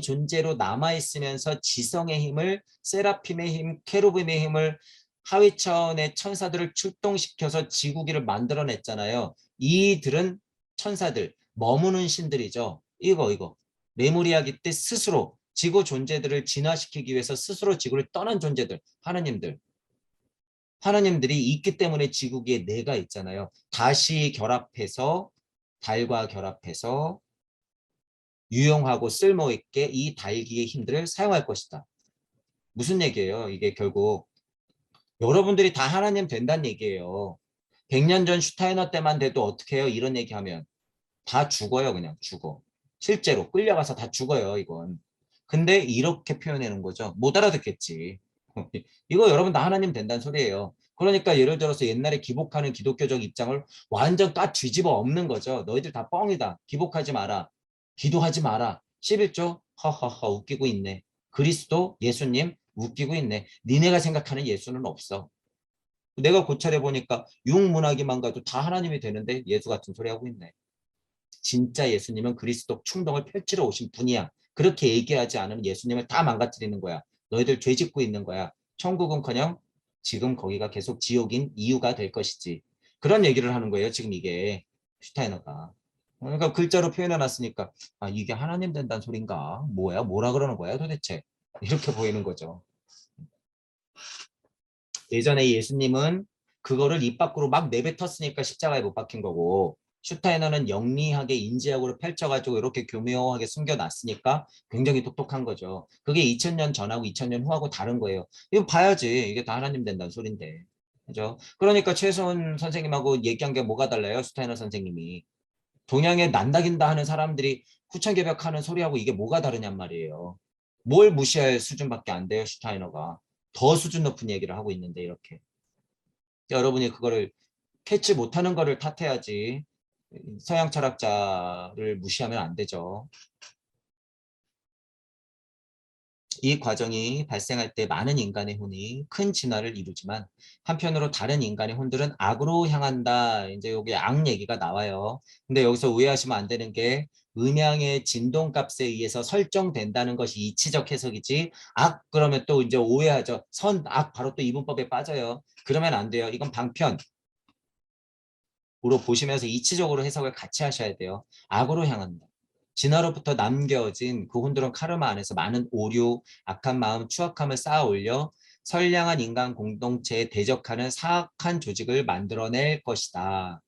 존재로 남아있으면서 지성의 힘을 세라핌의 힘, 케루빔의 힘을 하위 차원의 천사들을 출동시켜서 지구기를 만들어냈잖아요. 이들은 천사들, 머무는 신들이죠. 이거. 레무리아기 때 스스로 지구 존재들을 진화시키기 위해서 스스로 지구를 떠난 존재들, 하나님들이 있기 때문에 지구기에 내가 있잖아요. 다시 결합해서 달과 결합해서 유용하고 쓸모있게 이 달기의 힘들을 사용할 것이다. 무슨 얘기예요? 이게 결국 여러분들이 다 하나님 된다는 얘기예요. 100년 전 슈타이너 때만 돼도 어떻게 해요? 이런 얘기하면 다 죽어요. 그냥 죽어. 실제로 끌려가서 다 죽어요. 이건. 근데 이렇게 표현하는 거죠. 못 알아듣겠지. 이거 여러분 다 하나님 된다는 소리예요. 그러니까 예를 들어서 옛날에 기복하는 기독교적 입장을 완전 까 뒤집어 엎는 거죠. 너희들 다 뻥이다. 기복하지 마라. 기도하지 마라. 11조 허허허 웃기고 있네. 그리스도 예수님 웃기고 있네. 니네가 생각하는 예수는 없어. 내가 고찰해 보니까 육문화기만 가도 다 하나님이 되는데 예수 같은 소리 하고 있네. 진짜 예수님은 그리스도 충동을 펼치러 오신 분이야. 그렇게 얘기하지 않으면 예수님을 다 망가뜨리는 거야. 너희들 죄 짓고 있는 거야. 천국은커녕 지금 거기가 계속 지옥인 이유가 될 것이지. 그런 얘기를 하는 거예요. 지금 이게 슈타이너가. 그러니까 글자로 표현해 놨으니까 아 이게 하나님 된다는 소린가? 뭐야? 뭐라 그러는 거야 도대체? 이렇게 보이는 거죠. 예전에 예수님은 그거를 입 밖으로 막 내뱉었으니까 십자가에 못 박힌 거고 슈타이너는 영리하게 인지학으로 펼쳐가지고 이렇게 교묘하게 숨겨놨으니까 굉장히 똑똑한 거죠. 그게 2000년 전하고 2000년 후하고 다른 거예요. 이거 봐야지. 이게 다 하나님 된다는 소린데. 그죠? 그러니까 최소은 선생님하고 얘기한 게 뭐가 달라요? 슈타이너 선생님이. 동양에 난다긴다 하는 사람들이 후천개벽하는 소리하고 이게 뭐가 다르냔 말이에요. 뭘 무시할 수준밖에 안 돼요, 슈타이너가. 더 수준 높은 얘기를 하고 있는데 이렇게. 여러분이 그거를 캐치 못하는 거를 탓해야지 서양 철학자를 무시하면 안 되죠. 이 과정이 발생할 때 많은 인간의 혼이 큰 진화를 이루지만 한편으로 다른 인간의 혼들은 악으로 향한다. 이제 여기 악 얘기가 나와요. 근데 여기서 오해하시면 안 되는 게 음양의 진동값에 의해서 설정된다는 것이 이치적 해석이지 악 그러면 또 이제 오해하죠. 선, 악 바로 또 이분법에 빠져요. 그러면 안 돼요. 이건 방편으로 보시면서 이치적으로 해석을 같이 하셔야 돼요. 악으로 향한다. 진화로부터 남겨진 그 혼돈은 카르마 안에서 많은 오류, 악한 마음, 추악함을 쌓아 올려 선량한 인간 공동체에 대적하는 사악한 조직을 만들어낼 것이다.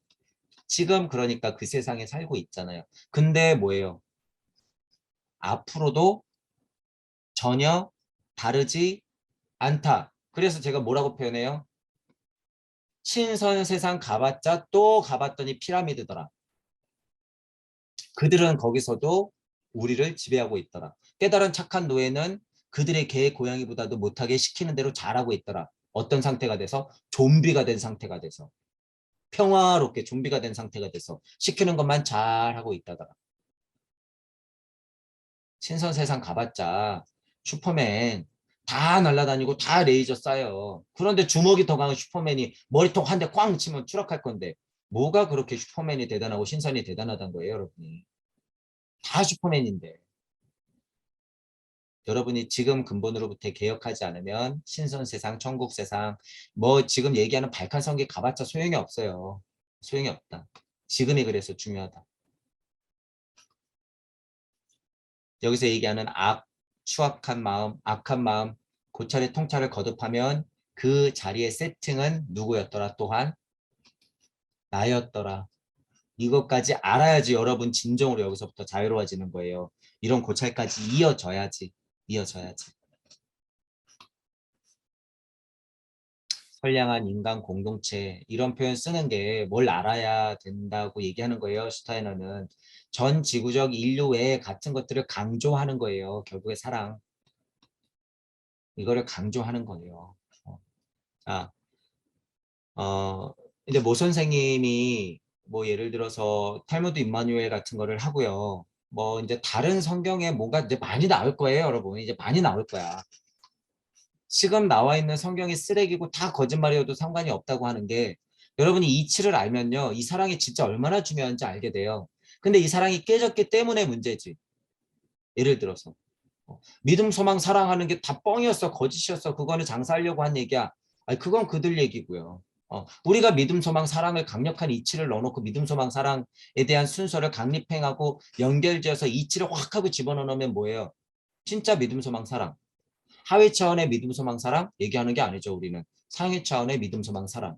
지금 그러니까 그 세상에 살고 있잖아요. 근데 뭐예요? 앞으로도 전혀 다르지 않다. 그래서 제가 뭐라고 표현해요? 신선 세상 가봤자 또 가봤더니 피라미드더라. 그들은 거기서도 우리를 지배하고 있더라. 깨달은 착한 노예는 그들의 개 고양이보다도 못하게 시키는 대로 잘하고 있더라. 어떤 상태가 돼서? 좀비가 된 상태가 돼서. 평화롭게 좀비가 된 상태가 돼서 시키는 것만 잘하고 있다더라. 신선 세상 가봤자 슈퍼맨 다 날아다니고 다 레이저 쏴요. 그런데 주먹이 더 강한 슈퍼맨이 머리통 한 대 꽝 치면 추락할 건데 뭐가 그렇게 슈퍼맨이 대단하고 신선이 대단하다는 거예요, 여러분이. 다 슈퍼맨인데. 여러분이 지금 근본으로부터 개혁하지 않으면 신선 세상, 천국 세상, 뭐 지금 얘기하는 발칸성기 가봤자 소용이 없어요. 소용이 없다. 지금이 그래서 중요하다. 여기서 얘기하는 추악한 마음, 악한 마음, 고찰의 통찰을 거듭하면 그 자리의 세팅은 누구였더라? 또한 나였더라. 이것까지 알아야지 여러분 진정으로 여기서부터 자유로워지는 거예요. 이런 고찰까지 이어져야지. 이어져야지. 선량한 인간 공동체 이런 표현 쓰는 게 뭘 알아야 된다고 얘기하는 거예요. 슈타이너는 전 지구적 인류 외에 같은 것들을 강조하는 거예요. 결국에 사랑 이거를 강조하는 거예요. 자, 이제 모 선생님이 뭐 예를 들어서 탈무드 임마누엘 같은 거를 하고요. 뭐 이제 다른 성경에 뭐가 이제 많이 나올 거예요, 여러분. 이제 많이 나올 거야. 지금 나와 있는 성경이 쓰레기고 다 거짓말이어도 상관이 없다고 하는 게 여러분이 이치를 알면요. 이 사랑이 진짜 얼마나 중요한지 알게 돼요. 근데 이 사랑이 깨졌기 때문에 문제지. 예를 들어서 믿음, 소망, 사랑하는 게 다 뻥이었어. 거짓이었어. 그거는 장사하려고 한 얘기야. 아니, 그건 그들 얘기고요. 우리가 믿음, 소망, 사랑을 강력한 이치를 넣어놓고 믿음, 소망, 사랑에 대한 순서를 강립행하고 연결지어서 이치를 확 하고 집어넣으면 뭐예요? 진짜 믿음, 소망, 사랑. 하위 차원의 믿음, 소망, 사랑 얘기하는 게 아니죠. 우리는 상위 차원의 믿음, 소망, 사랑.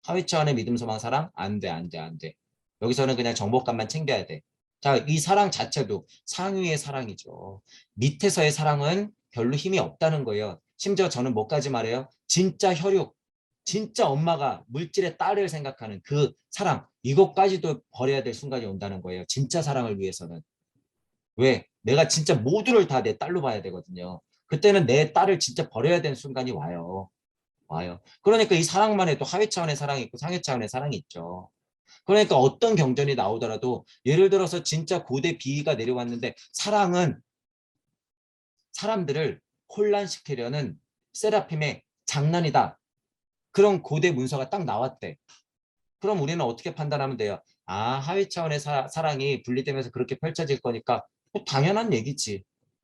하위 차원의 믿음, 소망, 사랑 안 돼, 안 돼, 안 돼. 여기서는 그냥 정복감만 챙겨야 돼. 자, 이 사랑 자체도 상위의 사랑이죠. 밑에서의 사랑은 별로 힘이 없다는 거예요. 심지어 저는 뭐까지 말해요? 진짜 혈육, 진짜 엄마가 물질의 딸을 생각하는 그 사랑, 이것까지도 버려야 될 순간이 온다는 거예요. 진짜 사랑을 위해서는. 왜? 내가 진짜 모두를 다 내 딸로 봐야 되거든요. 그때는 내 딸을 진짜 버려야 되는 순간이 와요. 와요. 그러니까 이 사랑만 해도 하위 차원의 사랑이 있고 상위 차원의 사랑이 있죠. 그러니까 어떤 경전이 나오더라도 예를 들어서 진짜 고대 비위가 내려왔는데 사랑은 사람들을 혼란시키려는 세라핌의 장난이다. 그런 고대 문서가 딱 나왔대. 그럼 우리는 어떻게 판단하면 돼요? 아, 하위 차원의 사랑이 분리되면서 그렇게 펼쳐질 거니까 당연한 얘기지.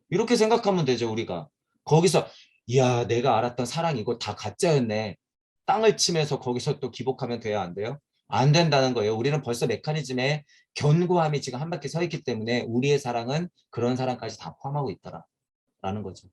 이렇게 생각하면 되죠, 우리가. 거기서 이야, 내가 알았던 사랑 이거 다 가짜였네. 땅을 치면서 거기서 또 기복하면 돼야 안 돼요? 안 된다는 거예요. 우리는 벌써 메커니즘에 견고함이 지금 한 바퀴 서 있기 때문에 우리의 사랑은 그런 사랑까지 다 포함하고 있다라는 거죠.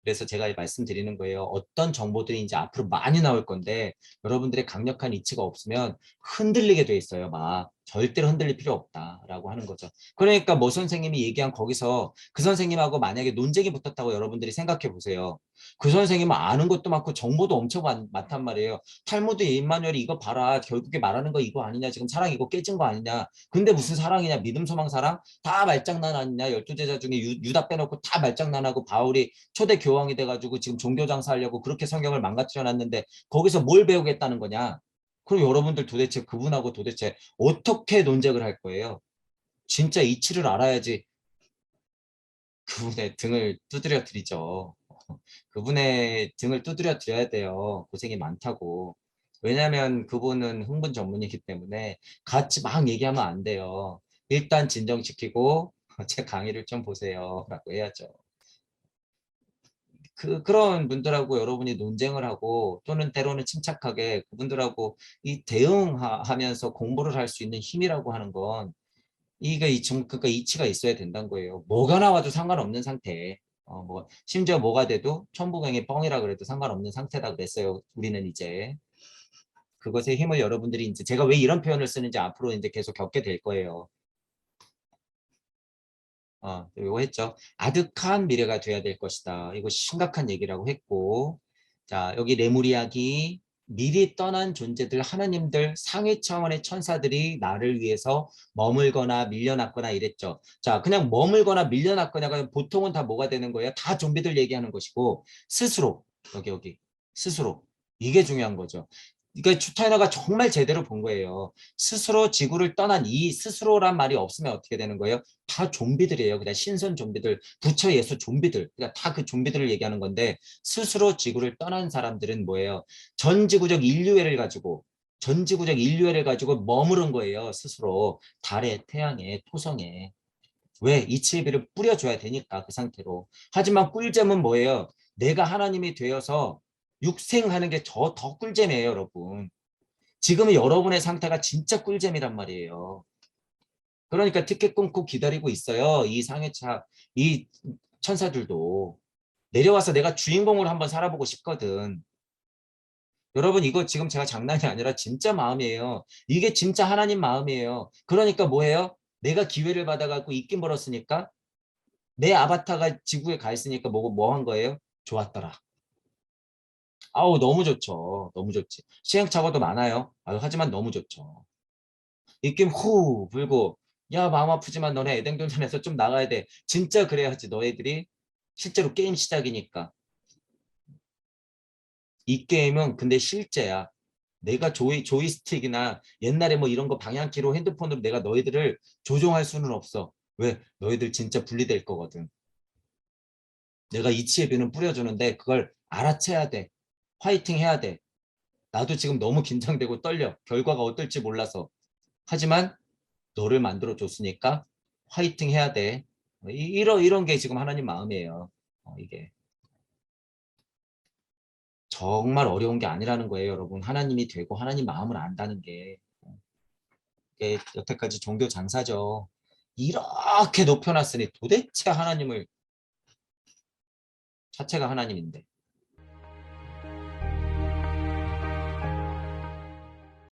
그래서 제가 말씀드리는 거예요. 어떤 정보들이 이제 앞으로 많이 나올 건데 여러분들의 강력한 이치가 없으면 흔들리게 돼 있어요. 막 절대로 흔들릴 필요 없다라고 하는 거죠. 그러니까 뭐 선생님이 얘기한 거기서 그 선생님하고 만약에 논쟁이 붙었다고 여러분들이 생각해 보세요. 그 선생님은 아는 것도 많고 정보도 엄청 많단 말이에요. 탈무드 임마누엘이 이거 봐라. 결국에 말하는 거 이거 아니냐. 지금 사랑 이거 깨진 거 아니냐. 근데 무슨 사랑이냐. 믿음, 소망, 사랑 다 말장난 아니냐. 12제자 중에 유다 빼놓고 다 말장난하고 바울이 초대 교황이 돼가지고 지금 종교 장사하려고 그렇게 성경을 망가뜨려 놨는데 거기서 뭘 배우겠다는 거냐? 그럼 여러분들 도대체 그분하고 도대체 어떻게 논쟁을 할 거예요? 진짜 이치를 알아야지 그분의 등을 두드려 드리죠. 그분의 등을 두드려 드려야 돼요. 고생이 많다고. 왜냐하면 그분은 흥분 전문이기 때문에 같이 막 얘기하면 안 돼요. 일단 진정시키고 제 강의를 좀 보세요. 라고 해야죠. 그런 분들하고 여러분이 논쟁을 하고 또는 때로는 침착하게 그분들하고 이 대응하면서 공부를 할 수 있는 힘이라고 하는 건 이게 그러니까 이치가 있어야 된다는 거예요. 뭐가 나와도 상관없는 상태. 뭐 심지어 뭐가 돼도 천부경이 뻥이라 그래도 상관없는 상태다 그랬어요. 우리는 이제 그것의 힘을 여러분들이 이제 제가 왜 이런 표현을 쓰는지 앞으로 이제 계속 겪게 될 거예요. 그리고 했죠. 아득한 미래가 돼야 될 것이다. 이거 심각한 얘기라고 했고, 자, 여기 레무리아기 미리 떠난 존재들, 하나님들, 상위 차원의 천사들이 나를 위해서 머물거나 밀려났거나 이랬죠. 자, 그냥 머물거나 밀려났거나가 보통은 다 뭐가 되는 거예요? 다 좀비들 얘기하는 것이고, 스스로, 여기, 스스로. 이게 중요한 거죠. 그러니까 슈타이너가 정말 제대로 본 거예요. 스스로 지구를 떠난 이 스스로란 말이 없으면 어떻게 되는 거예요? 다 좀비들이에요. 그냥 신선 좀비들, 부처 예수 좀비들. 그러니까 다 그 좀비들을 얘기하는 건데 스스로 지구를 떠난 사람들은 뭐예요? 전 지구적 인류애를 가지고 머무른 거예요. 스스로 달에, 태양에, 토성에. 왜? 이치의 비를 뿌려줘야 되니까 그 상태로. 하지만 꿀잼은 뭐예요? 내가 하나님이 되어서 육생하는 게 더 꿀잼이에요, 여러분. 지금은 여러분의 상태가 진짜 꿀잼이란 말이에요. 그러니까 티켓 끊고 기다리고 있어요. 이 상해차, 이 천사들도. 내려와서 내가 주인공으로 한번 살아보고 싶거든. 여러분, 이거 지금 제가 장난이 아니라 진짜 마음이에요. 이게 진짜 하나님 마음이에요. 그러니까 뭐예요? 내가 기회를 받아갖고 있긴 벌었으니까 내 아바타가 지구에 가 있으니까 뭐 한 거예요? 좋았더라. 아우, 너무 좋죠. 너무 좋지. 시행착오도 많아요. 하지만 너무 좋죠. 입김 후 불고, 야, 마음 아프지만 너네 애댕동산에서 좀 나가야 돼. 진짜 그래야지 너희들이 실제로 게임 시작이니까. 이 게임은 근데 실제야. 내가 조이스틱이나 옛날에 뭐 이런 거 방향키로 핸드폰으로 내가 너희들을 조종할 수는 없어. 왜? 너희들 진짜 분리될 거거든. 내가 이치의 비는 뿌려주는데 그걸 알아채야 돼. 화이팅 해야 돼. 나도 지금 너무 긴장되고 떨려. 결과가 어떨지 몰라서. 하지만 너를 만들어 줬으니까 화이팅 해야 돼. 이런 게 지금 하나님 마음이에요. 이게 정말 어려운 게 아니라는 거예요, 여러분. 하나님이 되고 하나님 마음을 안다는 게. 이게 여태까지 종교 장사죠. 이렇게 높여놨으니 도대체 하나님을, 자체가 하나님인데.